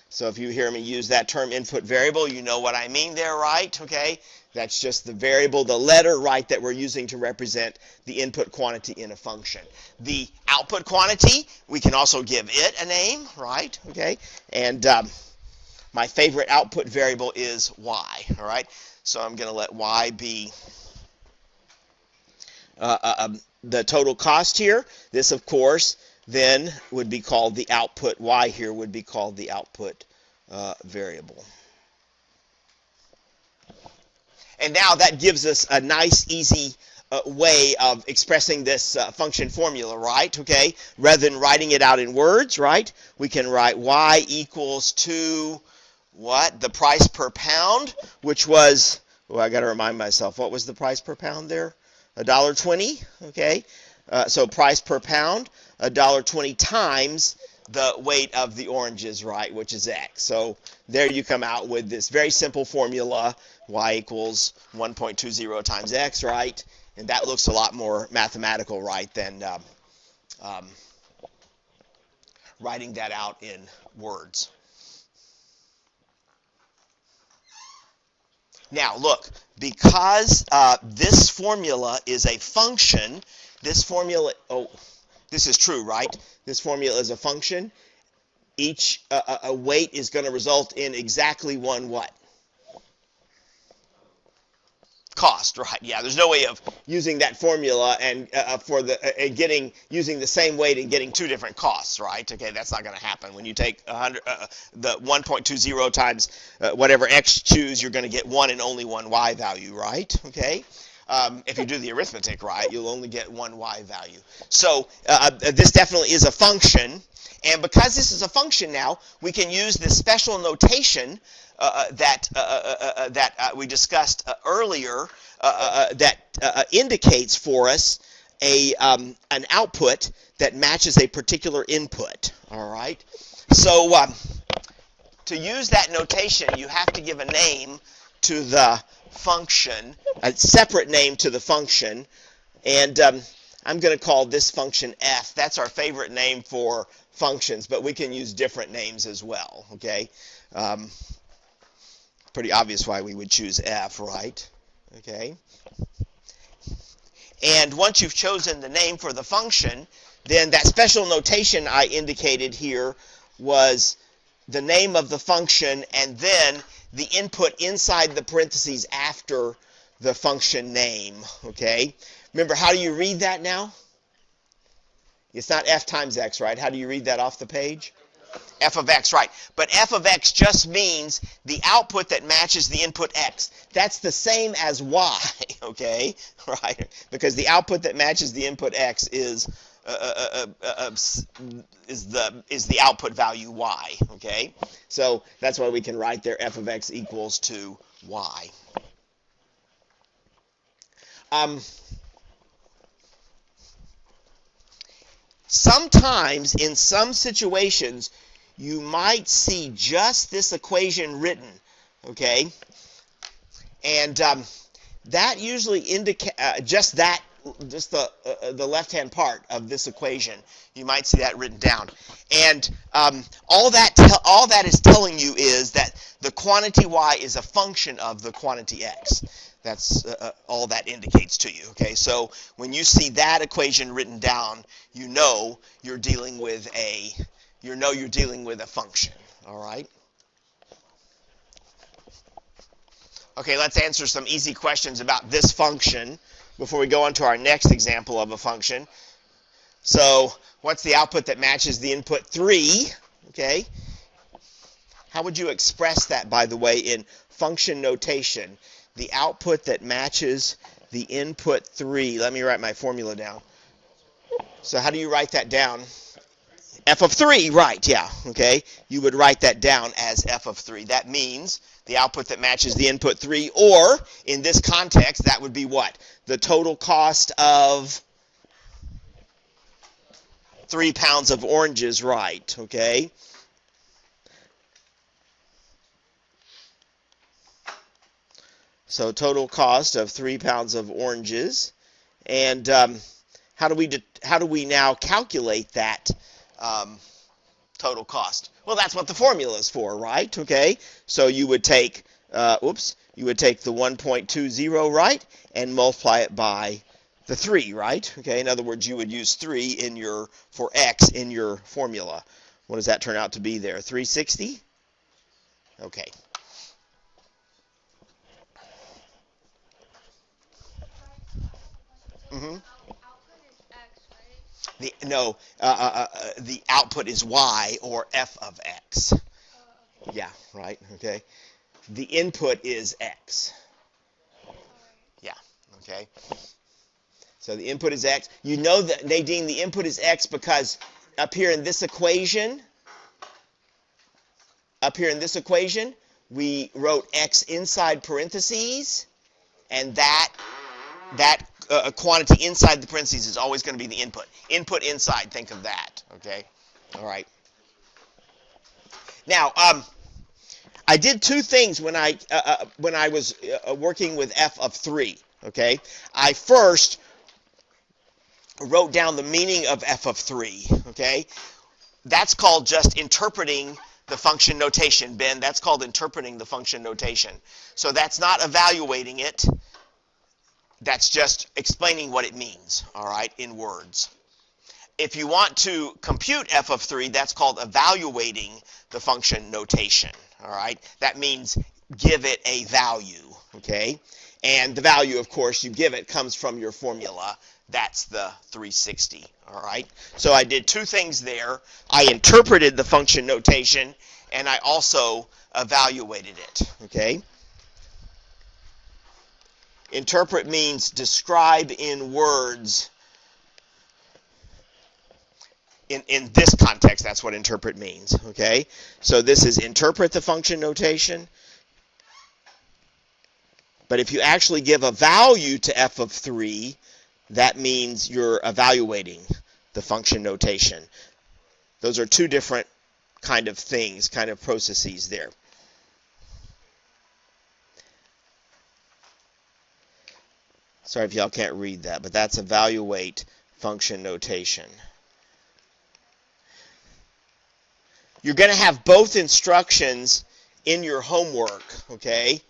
So if you hear me use that term input variable, you know what I mean there, right? Okay, that's just the variable, the letter, right, that we're using to represent the input quantity in a function. The output quantity, we can also give it a name, right? Okay, and my favorite output variable is y, all right? So I'm going to let y be the total cost here. This, of course, then would be called the output. Y here would be called the output variable. And now that gives us a nice, easy way of expressing this function formula, right? Okay, rather than writing it out in words, right? We can write y equals to what? The price per pound, which was, well, I got to remind myself, what was the price per pound there? $1.20, okay? So price per pound, $1.20 times the weight of the oranges, right, which is x. So there you come out with this very simple formula, y equals 1.20 times x, right? And that looks a lot more mathematical, right, than writing that out in words. Now, look, because this formula is a function, this formula, oh, this is true, right? This formula is a function. Each weight is going to result in exactly one what? Cost, right? Yeah, there's no way of using that formula and for the using the same weight and getting two different costs, right? Okay, that's not going to happen. When you take the 1.20 times whatever x choose, you're going to get one and only one y value, right? Okay. If you do the arithmetic right, you'll only get one y value. So this definitely is a function, and because this is a function now, we can use this special notation that we discussed earlier that indicates for us an output that matches a particular input. All right. So to use that notation, you have to give a name to the function, a separate name to the function, and I'm going to call this function f. That's our favorite name for functions, but we can use different names as well. Okay. Pretty obvious why we would choose f, right? Okay. And once you've chosen the name for the function, then that special notation I indicated here was the name of the function and then the input inside the parentheses after the function name. Okay. Remember, how do you read that now? It's not f times x, right? How do you read that off the page? F of x, right. But f of x just means the output that matches the input x. That's the same as y, okay? Right? Because the output that matches the input x is the output value y, okay? So that's why we can write there f of x equals to y. Sometimes, in some situations, you might see just this equation written, okay? And that usually indicates just the left-hand part of this equation. You might see that written down. And all that is telling you is that the quantity y is a function of the quantity x. That's all that indicates to you. Okay, so when you see that equation written down, you know you're dealing with a function. All right. Okay, let's answer some easy questions about this function before we go on to our next example of a function. So, what's the output that matches the input 3? Okay. How would you express that, by the way, in function notation? The output that matches the input 3. Let me write my formula down. So how do you write that down? f of 3, right, yeah, okay. You would write that down as f of 3. That means the output that matches the input 3, or in this context, that would be what? The total cost of 3 pounds of oranges, right, okay. So total cost of 3 pounds of oranges. And how do we now calculate that total cost? Well, that's what the formula is for, right? Okay. So you would take you would take the 1.20, right, and multiply it by the 3, right? Okay. In other words, you would use 3 for x in your formula. What does that turn out to be there? 360? Okay. Sorry, I have a question. So Mm-hmm. the output is X, right? The output is y, or f of x. Okay. Yeah, right. Okay. The input is x. Alright. Yeah. Okay. So the input is x. You know that, Nadine, the input is x because up here in this equation, we wrote x inside parentheses, and that quantity inside the parentheses is always going to be the input. Input inside, think of that. Okay. All right. Now, I did two things when I was working with f of 3. Okay. I first wrote down the meaning of f of 3. Okay. That's called just interpreting the function notation, Ben. That's called interpreting the function notation. So that's not evaluating it. That's just explaining what it means, all right, in words. If you want to compute f of 3, that's called evaluating the function notation, all right? That means give it a value, okay? And the value, of course, you give it comes from your formula. That's the 360, all right? So I did two things there. I interpreted the function notation, and I also evaluated it, okay? Interpret means describe in words. In this context, that's what interpret means, okay? So this is interpret the function notation. But if you actually give a value to f of 3, that means you're evaluating the function notation. Those are two different kind of things, kind of processes there. Sorry if y'all can't read that, but that's evaluate function notation. You're going to have both instructions in your homework, okay?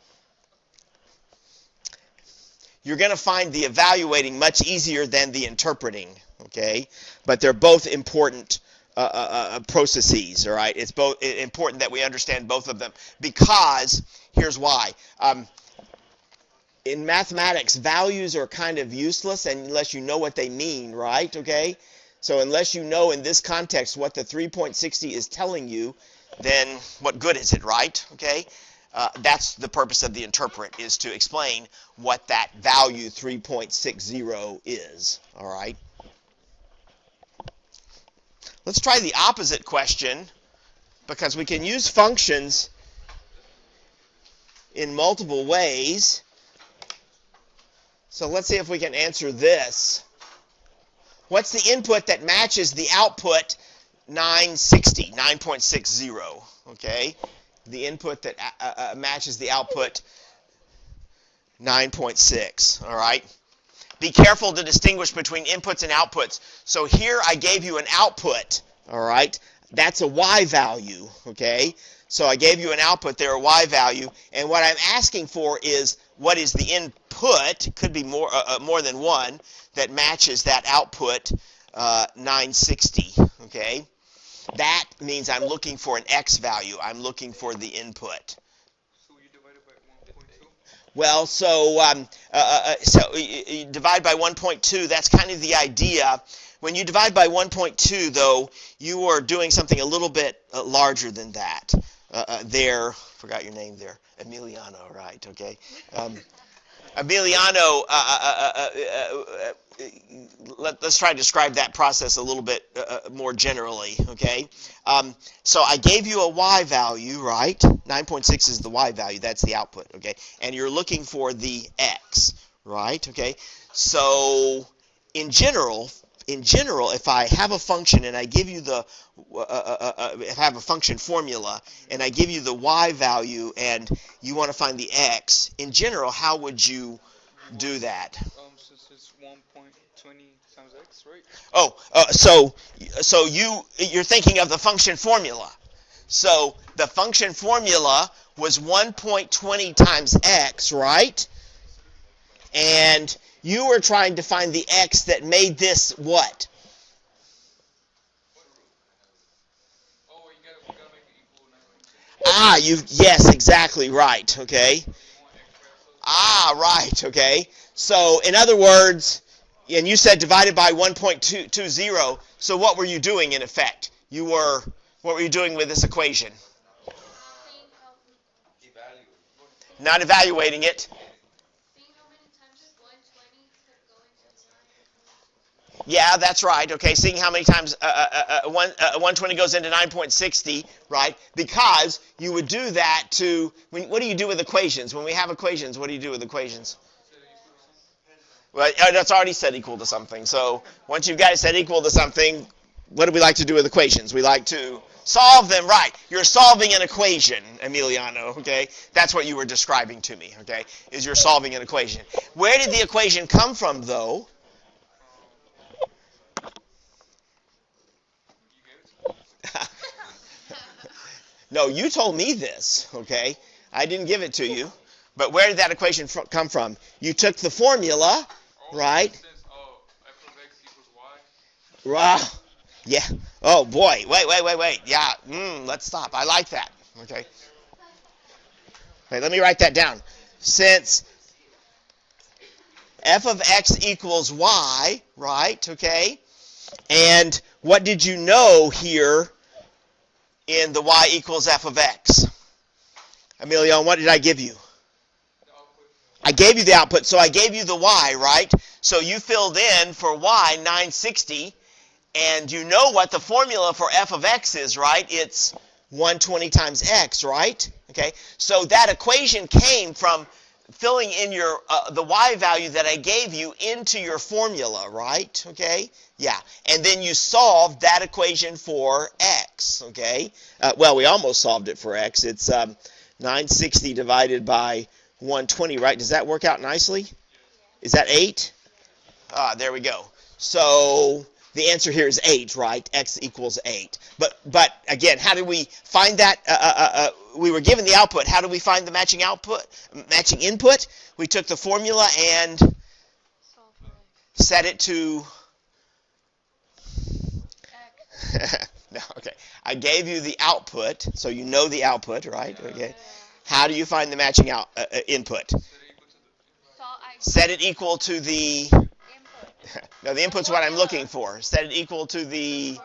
You're going to find the evaluating much easier than the interpreting, okay? But they're both important processes, all right? It's both important that we understand both of them because, here's why. In mathematics, values are kind of useless unless you know what they mean, right? Okay? So unless you know in this context what the 3.60 is telling you, then what good is it, right? Okay? That's the purpose of the interpret, is to explain what that value 3.60 is, all right? Let's try the opposite question, because we can use functions in multiple ways. So let's see if we can answer this. What's the input that matches the output 9.60? Okay? The input that matches the output 9.6. All right? Be careful to distinguish between inputs and outputs. So here I gave you an output. All right? That's a y value. Okay? So I gave you an output there, a y value. And what I'm asking for is what is the input, it could be more than one, that matches that output 960, okay? That means I'm looking for an x value. I'm looking for the input. So you divide it by 1.2? Well, so you divide by 1.2, that's kind of the idea. When you divide by 1.2, though, you are doing something a little bit larger than that. Forgot your name there. Emiliano, right, okay. Emiliano, let's try to describe that process a little bit more generally, okay? So I gave you a y value, right? 9.6 is the y value. That's the output, okay? And you're looking for the x, right? Okay? So in general, if I have a function and I give you the, if I have a function formula and I give you the y value and you want to find the x, in general, how would you do that? Since it's 1.20 times x, right? Oh, so you're thinking of the function formula. So the function formula was 1.20 times x, right? And you were trying to find the x that made this what? Oh, we gotta make it equal 9.6. Yes, exactly right, okay? You want x Right, okay. So in other words, and you said divided by 1.20, so what were you doing in effect? What were you doing with this equation? Seeing how Not evaluating it. seeing how many times 120 could go into 9. Yeah, that's right. Okay, seeing how many times 120 goes into 9.60, right? Because you would do that to, what do you do with equations? When we have equations, what do you do with equations? Well, that's already set equal to something. So once you've got it set equal to something, what do we like to do with equations? We like to solve them, right? You're solving an equation, Emiliano, okay? That's what you were describing to me, okay? Is you're solving an equation. Where did the equation come from, though? No, you told me this, okay? I didn't give it to you. But where did that equation come from? You took the formula, right? Since f of x equals y. Wow. Yeah. Oh, boy. Wait. Yeah. Let's stop. I like that. Okay. Wait, let me write that down. Since f of x equals y, right? Okay. And what did you know here in the y equals f of x? Emilio, what did I give you? I gave you the output, so I gave you the y, right? So you filled in for y 960, and you know what the formula for f of x is, right? It's 120 times x, right? Okay, so that equation came from filling in your the y value that I gave you into your formula, right? Okay, yeah, and then you solved that equation for x, okay? Well, we almost solved it for x. It's 960 divided by 120, right? Does that work out nicely? Is that 8? There we go. So the answer here is 8, right? X equals 8. But again, how did we find that? We were given the output. How do we find the matching input? We took the formula and set it to... No, okay. I gave you the output, so you know the output, right? Okay. How do you find the matching input? Set it equal to the... No, the input's what I'm looking for. Set it equal to the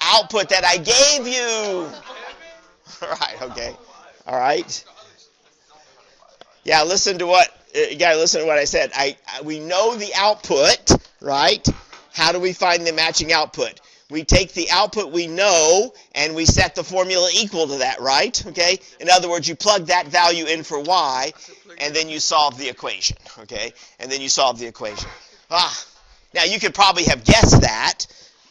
output that I gave you. Right, okay. All right. Yeah, listen to what you got to listen to what I said. We know the output, right? How do we find the matching output? We take the output we know and we set the formula equal to that, right? Okay? In other words, you plug that value in for y and then you solve the equation, okay? And then you solve the equation. Now you could probably have guessed that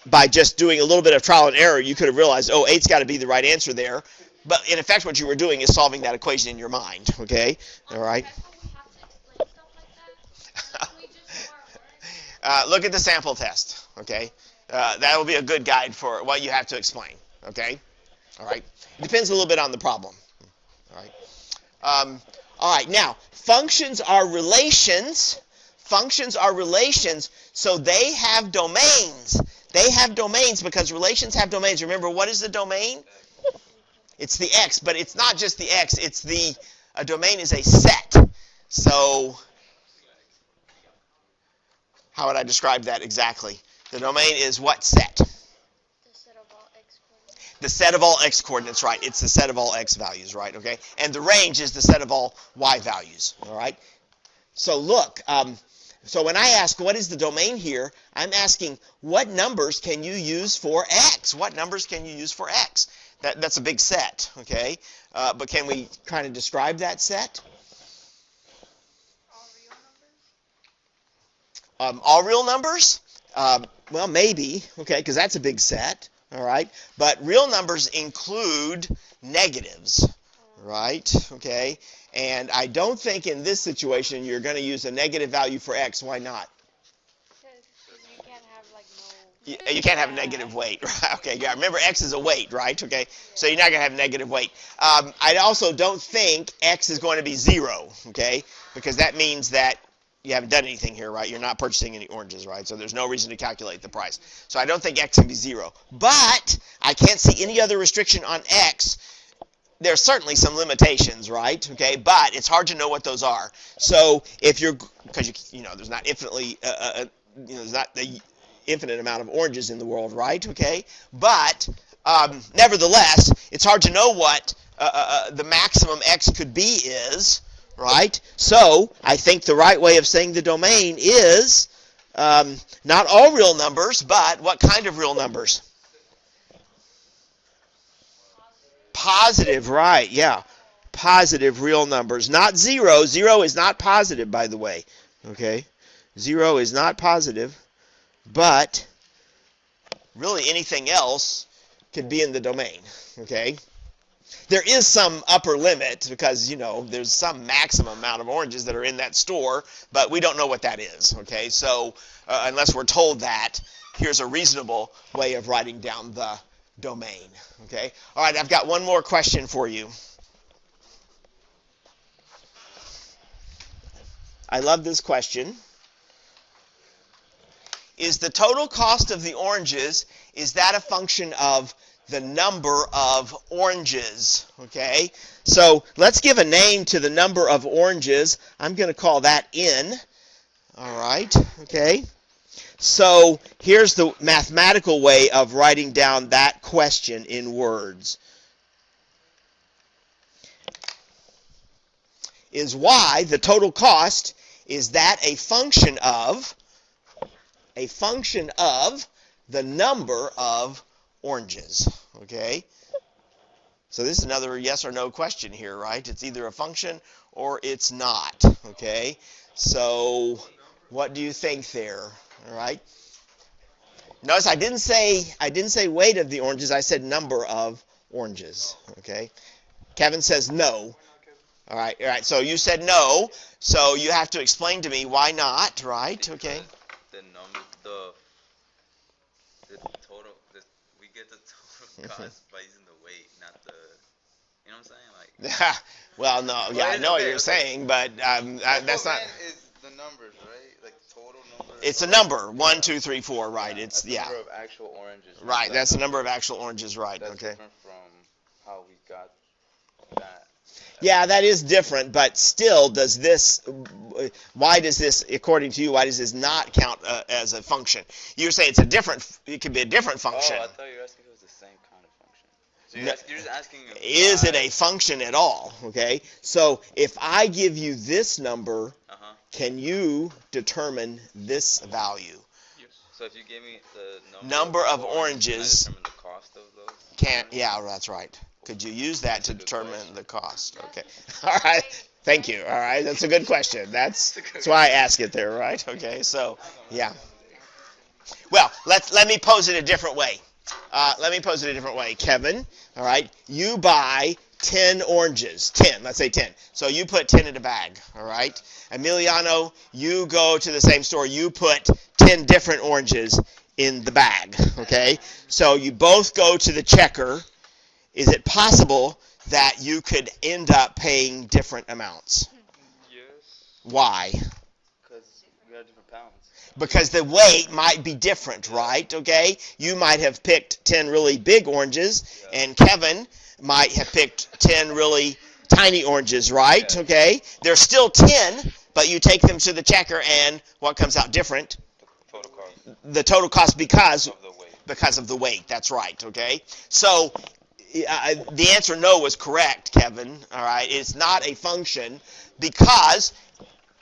by just doing a little bit of trial and error. You could have realized, 8's got to be the right answer there. But in effect, what you were doing is solving that equation in your mind, okay? All right? Look at the sample test, okay? That will be a good guide for what you have to explain, okay? All right? It depends a little bit on the problem, all right? All right, now, functions are relations. Functions are relations, so they have domains. They have domains because relations have domains. Remember, what is the domain? It's the x, but it's not just the x. It's a domain is a set. So, how would I describe that exactly? The domain is what set? The set of all x coordinates. The set of all x coordinates, right? It's the set of all x values, right? Okay? And the range is the set of all y values, all right? So look, so when I ask what is the domain here, I'm asking what numbers can you use for x? What numbers can you use for x? That's a big set, okay? But can we kind of describe that set? All real numbers? Well, maybe, okay, because that's a big set, all right? But real numbers include negatives, right? Okay, and I don't think in this situation you're going to use a negative value for x. Why not? Because you can't have like You can't have negative weight, right? Okay, yeah, remember x is a weight, right? Okay, so you're not going to have negative weight. I also don't think x is going to be 0, okay, because that means that you haven't done anything here, right? You're not purchasing any oranges, right? So there's no reason to calculate the price. So I don't think x can be 0. But I can't see any other restriction on x. There's certainly some limitations, right? Okay, but it's hard to know what those are. So if you're, because there's not infinitely, there's not the infinite amount of oranges in the world, right? Okay, but nevertheless, it's hard to know what the maximum x could be is, right? So I think the right way of saying the domain is not all real numbers, but what kind of real numbers? Positive, right, yeah. Positive real numbers. Not 0. 0 is not positive, by the way. Okay? 0 is not positive, but really anything else could be in the domain. Okay? There is some upper limit because, there's some maximum amount of oranges that are in that store, but we don't know what that is. Okay? So, unless we're told that, here's a reasonable way of writing down the domain. Okay? All right, I've got one more question for you. I love this question. Is the total cost of the oranges, is that a function of the number of oranges? Okay? So let's give a name to the number of oranges. I'm going to call that n. All right? Okay? So here's the mathematical way of writing down that question in words. Is y, the total cost, is that a function of the number of oranges? Okay? So this is another yes or no question here, right? It's either a function or it's not. Okay? So what do you think there? All right. Notice I didn't say weight of the oranges. I said number of oranges. Okay. Kevin says no. All right. All right. So you said no. So you have to explain to me why not. Right. Okay. The total. We get the total cost by using the weight, not the. You know what I'm saying? Like. Well, no. Yeah, I know what you're saying, but that's not. Is the numbers, right? Like total number. It's a number. 1, 2, 3, 4. Right. It's the number of actual oranges. Right. That's the number of actual oranges. Right. That's okay. Different from how we got that. Yeah, that is different, but still, why does this, according to you, why does this not count as a function? You say it could be a different function. Oh, I thought you were asking if it was the same kind of function. So you're just asking is it a function at all? Okay, so if I give you this number, can you determine this value? Yes. So if you gave me the number of oranges, can I determine the cost of those? Yeah, that's right. Could you use that to determine the cost? Okay. All right. Thank you. All right. That's a good question. That's why I ask it there, right? Okay. So, yeah. Well, let me pose it a different way. Kevin, all right, you buy 10 oranges. 10. Let's say 10. So you put 10 in a bag, all right? Emiliano, you go to the same store. You put 10 different oranges in the bag, okay? So you both go to the checker. Is it possible that you could end up paying different amounts? Yes. Why? Because we have different pounds. Because the weight might be different, right? Okay? You might have picked 10 really big oranges, and Kevin might have picked 10 really tiny oranges, right? Okay? They're still 10, but you take them to the checker, and what comes out different? Total cost. The total cost because of the weight. That's right, okay? So the answer no was correct, Kevin. All right, it's not a function because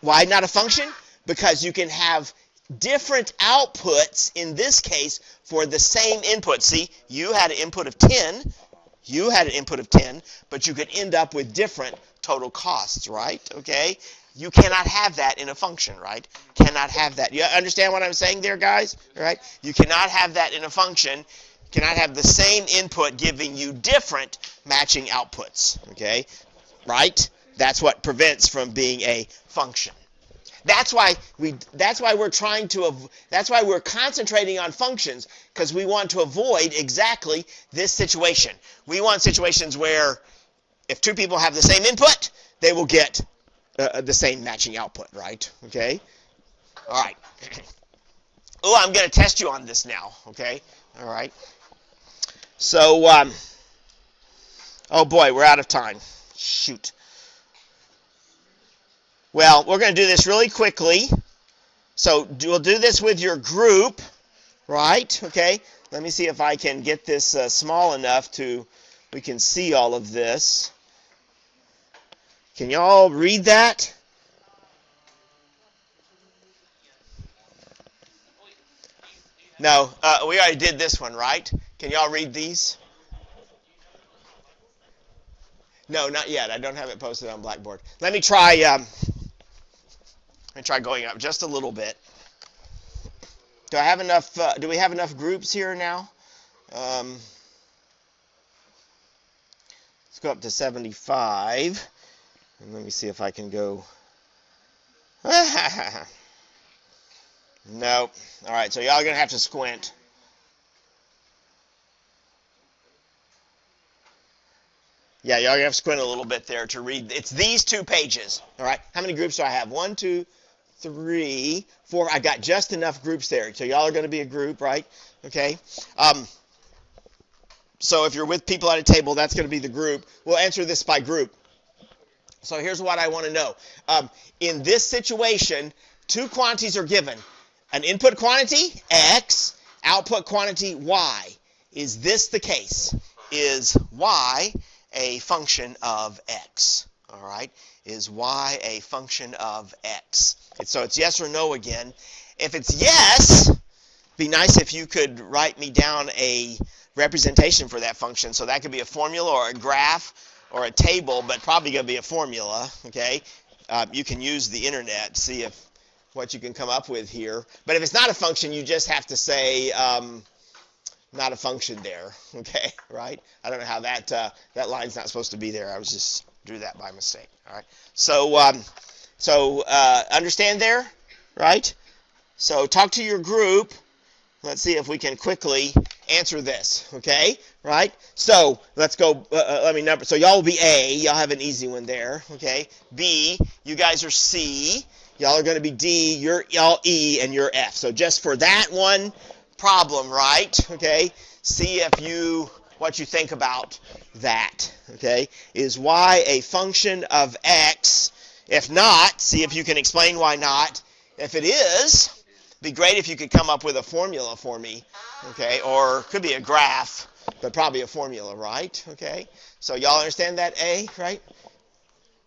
Why not a function? Because you can have different outputs in this case for the same input. See, you had an input of 10, but you could end up with different total costs, right? Okay? You cannot have that in a function, right? Cannot have that. You understand what I'm saying there, guys? All right? You cannot have that in a function. You cannot have the same input giving you different matching outputs, okay? Right? That's what prevents from being a function. That's why we're concentrating on functions, because we want to avoid exactly this situation. We want situations where if two people have the same input, they will get the same matching output, right? Okay? All right. Oh, I'm going to test you on this now, okay? All right. So, oh boy, we're out of time. Shoot. Well, we're going to do this really quickly. So we'll do this with your group, right? Okay. Let me see if I can get this small enough we can see all of this. Can y'all read that? No, we already did this one, right? Can y'all read these? No, not yet. I don't have it posted on Blackboard. Let me try going up just a little bit. Do I have enough? Do we have enough groups here now? Let's go up to 75. And let me see if I can go. Nope. All right, so y'all are going to have to squint. Yeah, y'all are going to have to squint a little bit there to read. It's these 2 pages. All right. How many groups do I have? 1, 2, 3, 4. I got just enough groups there. So y'all are going to be a group, right? Okay. So if you're with people at a table, that's going to be the group. We'll answer this by group. So here's what I want to know. In this situation, 2 quantities are given. An input quantity, x, output quantity, y. Is this the case? Is y a function of x? All right. Is y a function of x? So it's yes or no again. If it's yes, it'd be nice if you could write me down a representation for that function. So that could be a formula or a graph or a table, but probably going to be a formula. Okay. You can use the internet to see what you can come up with here. But if it's not a function, you just have to say not a function there, okay, right? I don't know how that line's not supposed to be there. I was just drew that by mistake, all right? So understand there, right? So talk to your group. Let's see if we can quickly answer this, okay, right? So let's go, let me number. So y'all will be A. Y'all have an easy one there, okay? B, you guys are C. Y'all are going to be D, y'all E, and you're F. So just for that one problem, right? Okay. See what you think about that. Okay. Is y a function of x? If not, see if you can explain why not. If it is, it'd be great if you could come up with a formula for me. Okay. Or it could be a graph, but probably a formula, right? Okay. So y'all understand that A, right?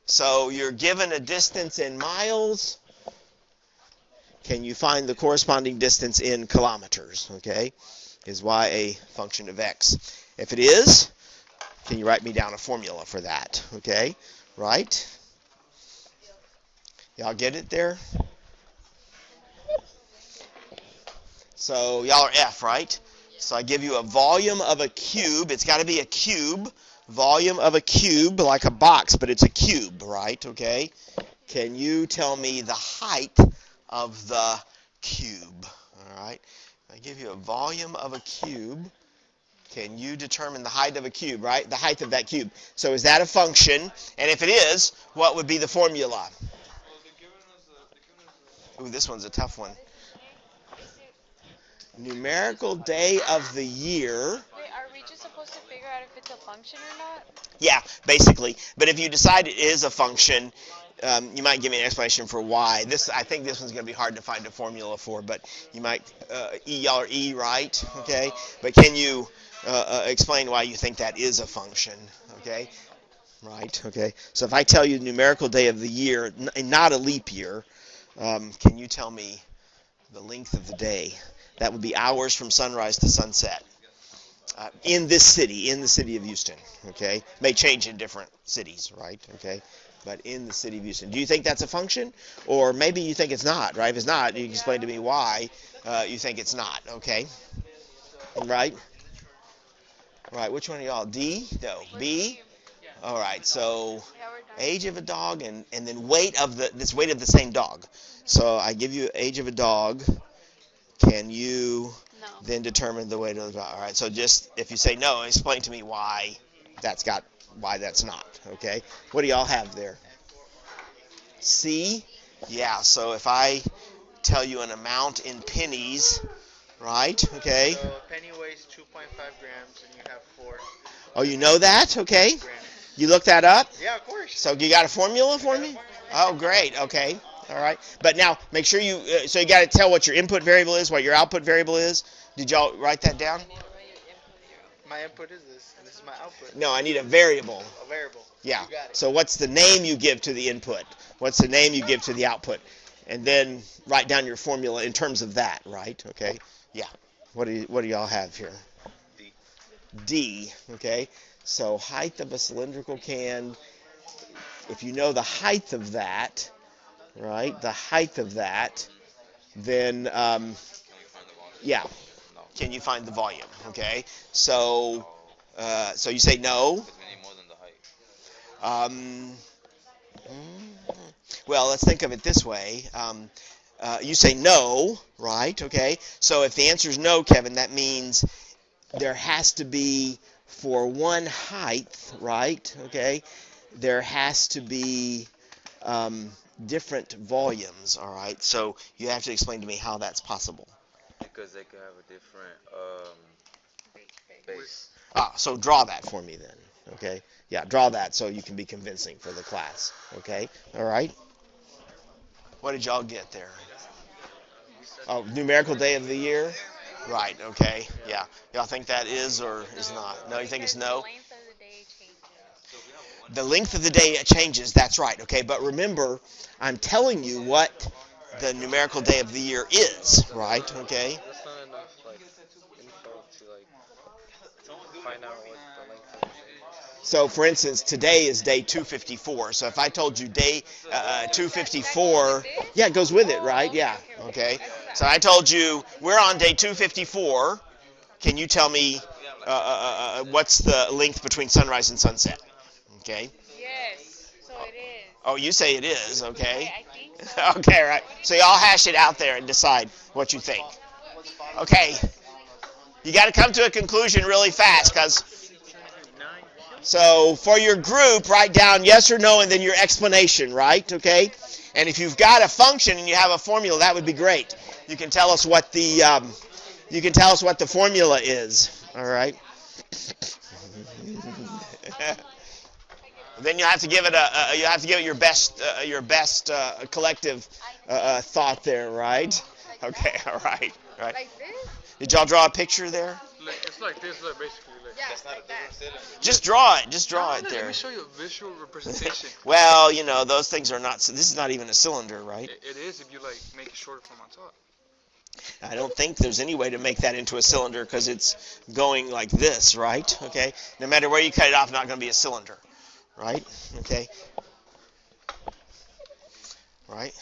So you're given a distance in miles. Can you find the corresponding distance in kilometers? Okay. Is y a function of x? If it is, can you write me down a formula for that? Okay. Right? Y'all get it there? So y'all are F, right? So I give you a volume of a cube. It's got to be a cube. Volume of a cube, like a box, but it's a cube, right? Okay. Can you tell me the height of the cube? All right. I give you a volume of a cube. Can you determine the height of a cube, right? The height of that cube. So is that a function? And if it is, what would be the formula? Ooh, this one's a tough one. Numerical day of the year. Wait, are we just supposed to figure out if it's a function or not? Yeah, basically. But if you decide it is a function, you might give me an explanation for why. I think this one's going to be hard to find a formula for, but you might, y'all are E, right? Okay. But can you explain why you think that is a function? Okay. right? Okay. So if I tell you the numerical day of the year, and not a leap year, can you tell me the length of the day? That would be hours from sunrise to sunset. In this city, in the city of Houston, okay? May change in different cities, right? Okay, but in the city of Houston. Do you think that's a function? Or maybe you think it's not, right? If it's not, you can explain to me why you think it's not, okay? Right? Right, which one are y'all? D? No, B? All right, so Yeah, we're done. age of a dog and then weight of the same dog. So I give you age of a dog. Can you No. then determine the weight of the dog? All right, so just if you say no, explain to me why that's not. Okay, what do y'all have there? C? Yeah, so if I tell you an amount in pennies, right? Okay. So a penny weighs 2.5 grams, and you have 4 Oh, you know that? Okay. grams. You looked that up? Yeah, of course. So you got a formula for me? Oh, great. Okay. All right. But now make sure you so you got to tell what your input variable is, what your output variable is. Did y'all write that down? My input is this, and this is my output. No, I need a variable. A variable. Yeah. You got it. So what's the name you give to the input? What's the name you give to the output? And then write down your formula in terms of that, right? Okay. Yeah. What do y'all have here? D. D. Okay. So height of a cylindrical can. If you know the height of that, right? The height of that, then Can we find the volume? yeah. No. Can you find the volume? Okay. So so you say no. Because we need more than the height. Well, let's think of it this way. You say no, right? Okay. So if the answer is no, Kevin, that means there has to be for one height, right? Okay. There has to be different volumes, all right? So you have to explain to me how that's possible. Because they could have a different base. So draw that for me then, okay? Yeah, draw that so you can be convincing for the class, okay? All right? What did y'all get there? Oh, numerical day of the year? Right, okay, yeah. Y'all think that is or is not? No, you think it's no? The length of the day changes, that's right, okay? But remember, I'm telling you what the numerical day of the year is, right, okay? That's not enough, info to, find out what the length of the day is. So, for instance, today is day 254. So if I told you day 254, yeah, it goes with it, right? Yeah, okay. So I told you we're on day 254. Can you tell me what's the length between sunrise and sunset? Okay. Yes. So it is. Oh, you say it is, okay. I think so. Okay, right. So y'all hash it out there and decide what you think. Okay. You got to come to a conclusion really fast, because so for your group, write down yes or no and then your explanation, right? Okay. And if you've got a function and you have a formula, that would be great. You can tell us what the formula is. All right. Then you have to give it your best collective thought there, right? Okay, all right. Like this? Did y'all draw a picture there? It's like this, basically. Yeah, That's not like a that. different cylinder. Just draw it. Just draw it Let there. me show you a visual representation. Well, those things are not. This is not even a cylinder, right? It is if you make it shorter from on top. I don't think there's any way to make that into a cylinder because it's going like this, right? Okay. No matter where you cut it off, it's not going to be a cylinder, right? Okay. Right.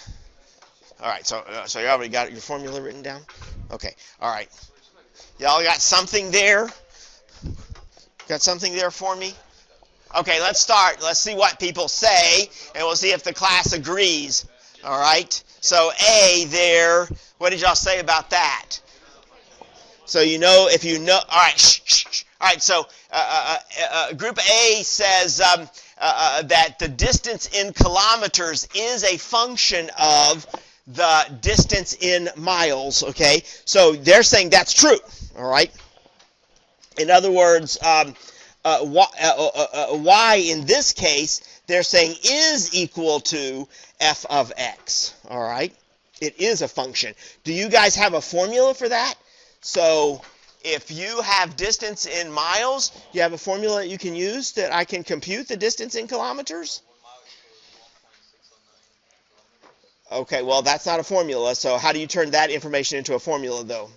All right. So you already got your formula written down. Okay. All right. Y'all got something there? Got something there for me? Okay. Let's start. Let's see what people say, and we'll see if the class agrees. All right. So A there. What did y'all say about that? So if you know. All right. Shh. All right. So Group A says that the distance in kilometers is a function of the distance in miles. Okay. So they're saying that's true. All right. In other words, y in this case, they're saying is equal to f of x. All right. It is a function. Do you guys have a formula for that? So if you have distance in miles, you have a formula that you can use that I can compute the distance in kilometers? Okay, well, that's not a formula, so how do you turn that information into a formula, though?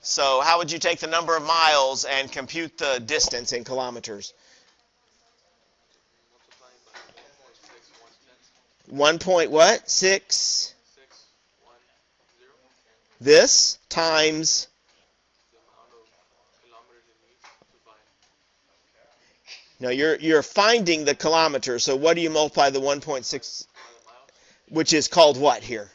So how would you take the number of miles and compute the distance in kilometers? 1 point what? 6? This times... No, you're finding the kilometer, so what do you multiply the 1.6, which is called what here?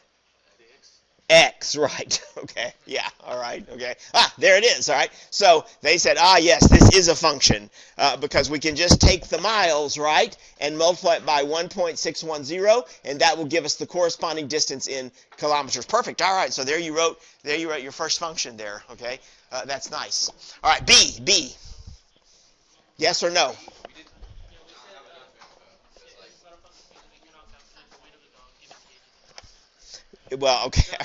X, right. Okay, yeah, all right, okay. There it is, all right. So they said, yes, this is a function because we can just take the miles, right, and multiply it by 1.610, and that will give us the corresponding distance in kilometers. Perfect, all right, so there you wrote your first function there, okay. That's nice. All right, B. Yes or no? Well, okay.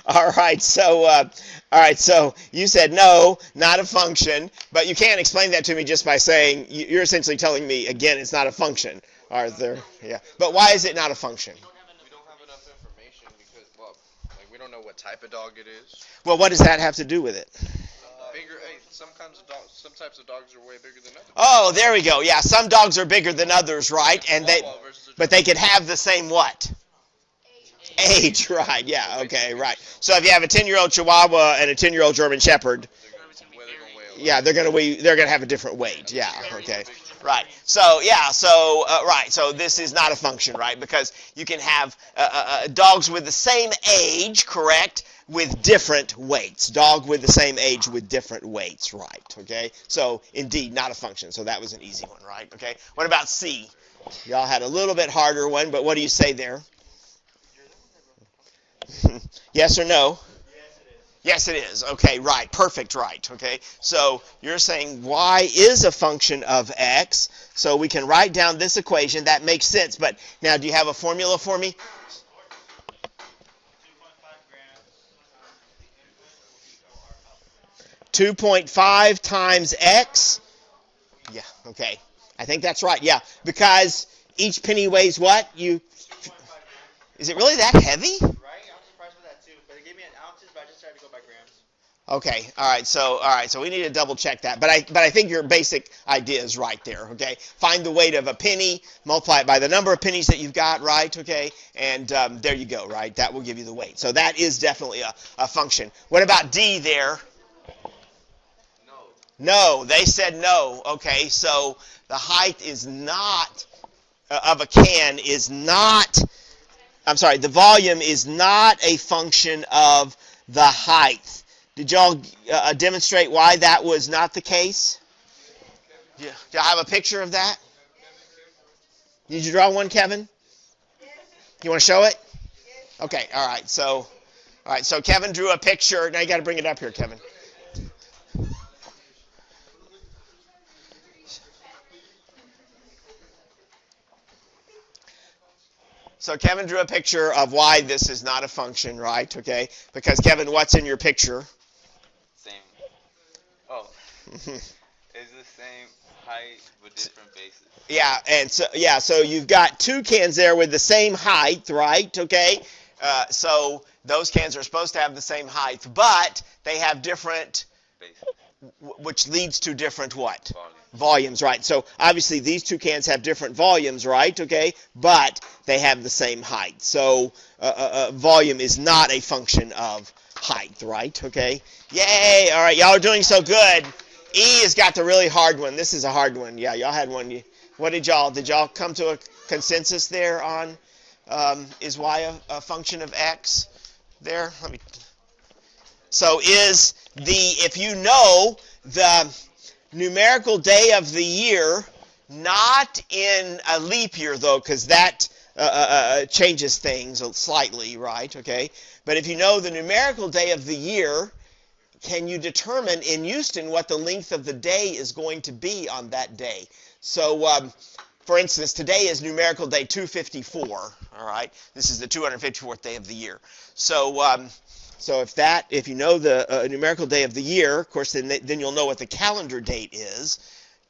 All right. So you said no, not a function, but you can't explain that to me just by saying you're essentially telling me again it's not a function. Arthur. Yeah. But why is it not a function? We don't have enough information because, well, like we don't know what type of dog it is. Well, what does that have to do with it? Bigger. Some types of dogs are way bigger than others. Oh, there we go. Yeah, some dogs are bigger than others, right? And but they could have the same what? Age, right? Yeah. Okay, right. So if you have a 10-year-old Chihuahua and a 10-year-old German Shepherd, yeah, they're gonna have a different weight. Yeah. Okay. Right. So yeah. Right. So this is not a function, right? Because you can have dogs with the same age, correct, with different weights. Dog with the same age with different weights, right? Okay. So indeed, not a function. So that was an easy one, right? Okay. What about C? Y'all had a little bit harder one, but what do you say there? Yes or no? Yes, it is. Okay, right. Perfect, right. Okay, so you're saying y is a function of x, so we can write down this equation. That makes sense, but now do you have a formula for me? 2.5 times x. Yeah, okay. I think that's right, yeah, because each penny weighs what? Is it really that heavy? Right? I'm surprised with that too. But they gave me an ounces, but I just tried to go by grams. Okay. All right. So we need to double check that. But I think your basic idea is right there. Okay. Find the weight of a penny, multiply it by the number of pennies that you've got. Right. Okay. And there you go. Right. That will give you the weight. So that is definitely a function. What about D there? No. They said no. Okay. So the height is not of a can is not. I'm sorry, the volume is not a function of the height. Did y'all demonstrate why that was not the case? Do y'all have a picture of that? Did you draw one, Kevin? You want to show it? Okay, all right. So Kevin drew a picture. Now you got to bring it up here, Kevin. So Kevin drew a picture of why this is not a function, right? Okay, because Kevin, what's in your picture? Same. Oh. It's the same height with different bases. Yeah, and so you've got two cans there with the same height, right? Okay, so those cans are supposed to have the same height, but they have different Bases. Which leads to different what? Volumes. Volumes, right. So obviously these two cans have different volumes, right? Okay, but they have the same height. So volume is not a function of height, right? Okay. Yay! All right, y'all are doing so good. E has got the really hard one. This is a hard one. Yeah, y'all had one. What did y'all come to a consensus there on? Is y a function of x? There. So is if you know the numerical day of the year, not in a leap year though, because that changes things slightly, right? Okay. But if you know the numerical day of the year, can you determine in Houston what the length of the day is going to be on that day? So for instance, today is numerical day 254. All right, this is the 254th day of the year. So, if you know the numerical day of the year, of course, then you'll know what the calendar date is.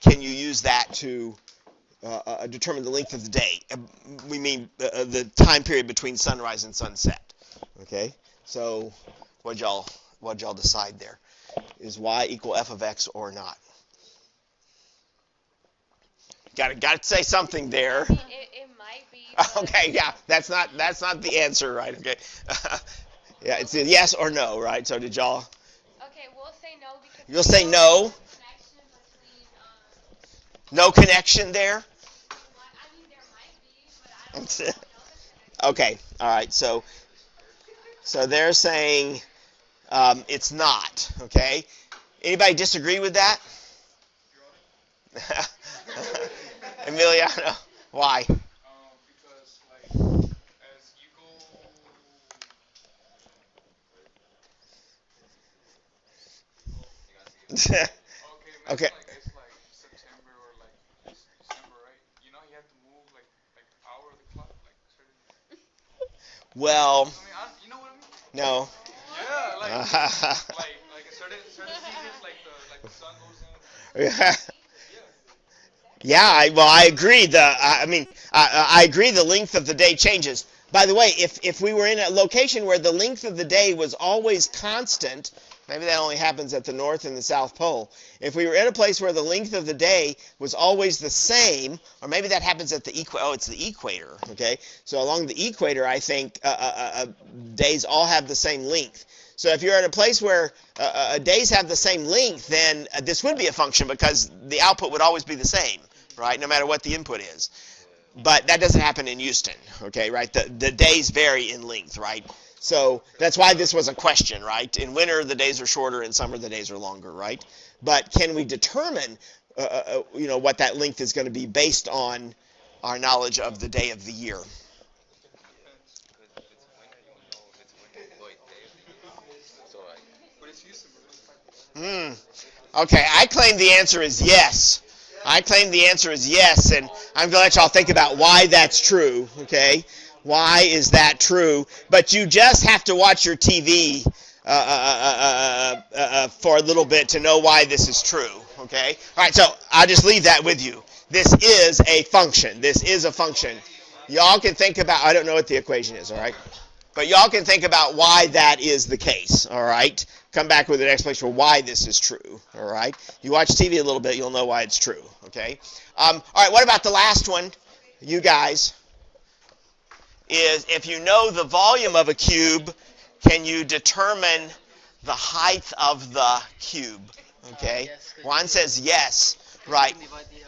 Can you use that to determine the length of the day? We mean the time period between sunrise and sunset. Okay, so what'd y'all decide there? Is y equal f of x or not? Got to say something there. I mean, it might be. Okay, yeah, that's not the answer, right? Okay, yeah, it's a yes or no, right? So did y'all? Okay, we'll say no because. You'll say no. Connection between. No connection there. I mean, there might be, but I don't know the connection. Okay, all right. So they're saying it's not. Okay. Anybody disagree with that? Emiliano, why? Because like as you go, okay, Okay. imagine like it's like September or like December, right? You know you have to move like hour of the clock, like certain. Well, I mean, you know what I mean? no. Yeah, like a certain seasons, like the sun goes in. Yeah. Yeah. Yeah, I agree. I agree. The length of the day changes. By the way, if we were in a location where the length of the day was always constant, maybe that only happens at the North and the South Pole. If we were in a place where the length of the day was always the same, or maybe that happens at the it's the equator. Okay, so along the equator, I think days all have the same length. So if you're at a place where days have the same length, then this would be a function because the output would always be the same, right, no matter what the input is. But that doesn't happen in Houston, okay, right? The days vary in length, right? So that's why this was a question, right? In winter, the days are shorter. In summer, the days are longer, right? But can we determine, what that length is going to be based on our knowledge of the day of the year? But it's Houston, Okay, I claim the answer is yes. I claim the answer is yes, and I'm going to let y'all think about why that's true, okay? Why is that true? But you just have to watch your TV for a little bit to know why this is true, okay? All right, so I'll just leave that with you. This is a function. This is a function. Y'all can think about, I don't know what the equation is, all right? But y'all can think about why that is the case, all right? Come back with an explanation for why this is true, all right? You watch TV a little bit, you'll know why it's true, okay? All right, what about the last one, you guys? Is if you know the volume of a cube, can you determine the height of the cube, okay? Yes, Juan says yes, right. You can divide you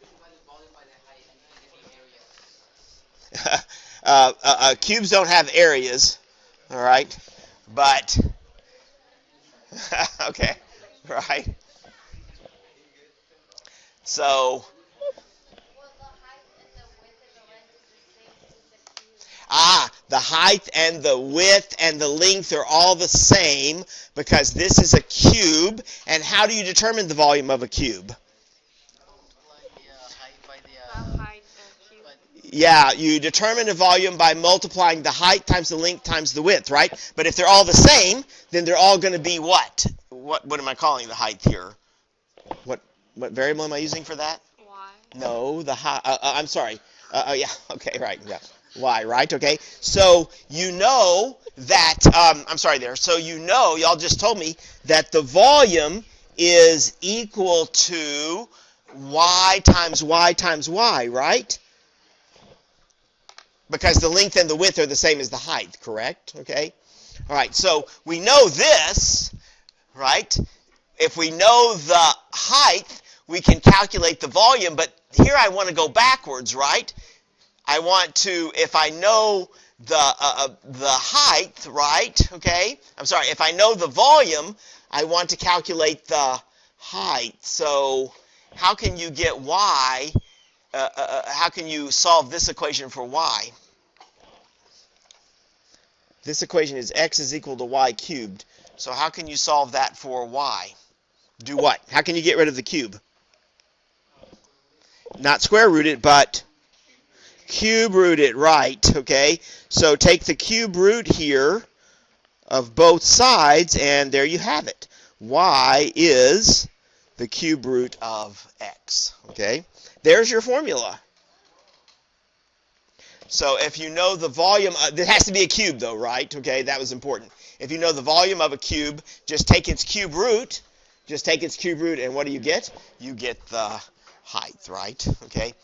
can divide the volume by the height and get the areas. Cubes don't have areas, all right? But, okay, right? So, the height and the width and the length are all the same because this is a cube. And how do you determine the volume of a cube? Yeah, you determine the volume by multiplying the height times the length times the width, right? But if they're all the same, then they're all going to be what? What am I calling the height here? What variable am I using for that? Y. No, the height. I'm sorry. Yeah. Okay. Right. Yeah. Y. Right. Okay. So you know that. I'm sorry there. So you know, y'all just told me that the volume is equal to y times y times y, right? Because the length and the width are the same as the height, correct? Okay? All right, so we know this, right? If we know the height, we can calculate the volume, but here I want to go backwards, right? I want to, if I know the height, right, okay? I'm sorry, if I know the volume, I want to calculate the height. So how can you get y? How can you solve this equation for y? This equation is x is equal to y cubed. So how can you solve that for y? Do what? How can you get rid of the cube? Not square root it, but cube root it, right, okay? So take the cube root here of both sides, and there you have it. Y is the cube root of x, okay? There's your formula. So if you know the volume, it has to be a cube though, right? Okay, that was important. If you know the volume of a cube, just take its cube root, and what do you get? You get the height, right? Okay.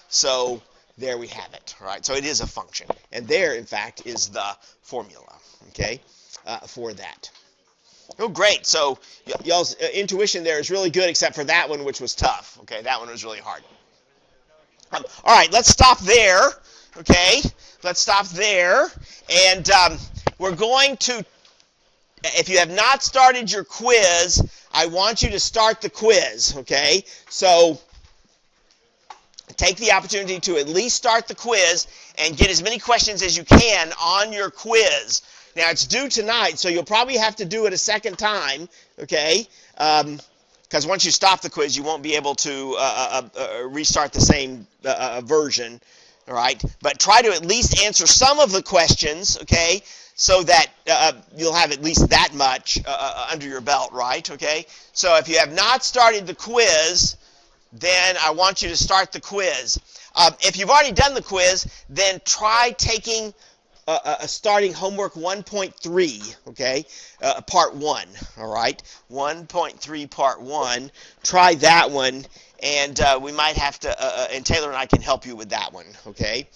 So there we have it, right? So it is a function, and there, in fact, is the formula, okay, for that. Oh, great. So y'all's intuition there is really good, except for that one, which was tough. Okay, that one was really hard. All right, let's stop there. Okay, let's stop there, and we're going to. If you have not started your quiz, I want you to start the quiz. Okay, so take the opportunity to at least start the quiz and get as many questions as you can on your quiz. Now, it's due tonight, so you'll probably have to do it a second time, okay? Because once you stop the quiz, you won't be able to restart the same version, all right? But try to at least answer some of the questions, okay, so that you'll have at least that much under your belt, right, okay? So if you have not started the quiz, then I want you to start the quiz. If you've already done the quiz, then try taking starting homework 1.3, okay, part 1, all right, 1.3 part 1. Try that one, and we might have to, and Taylor and I can help you with that one, okay.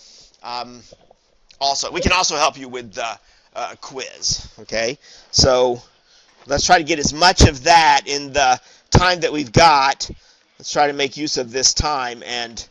Also, we can also help you with the quiz, okay. So let's try to get as much of that in the time that we've got. Let's try to make use of this time and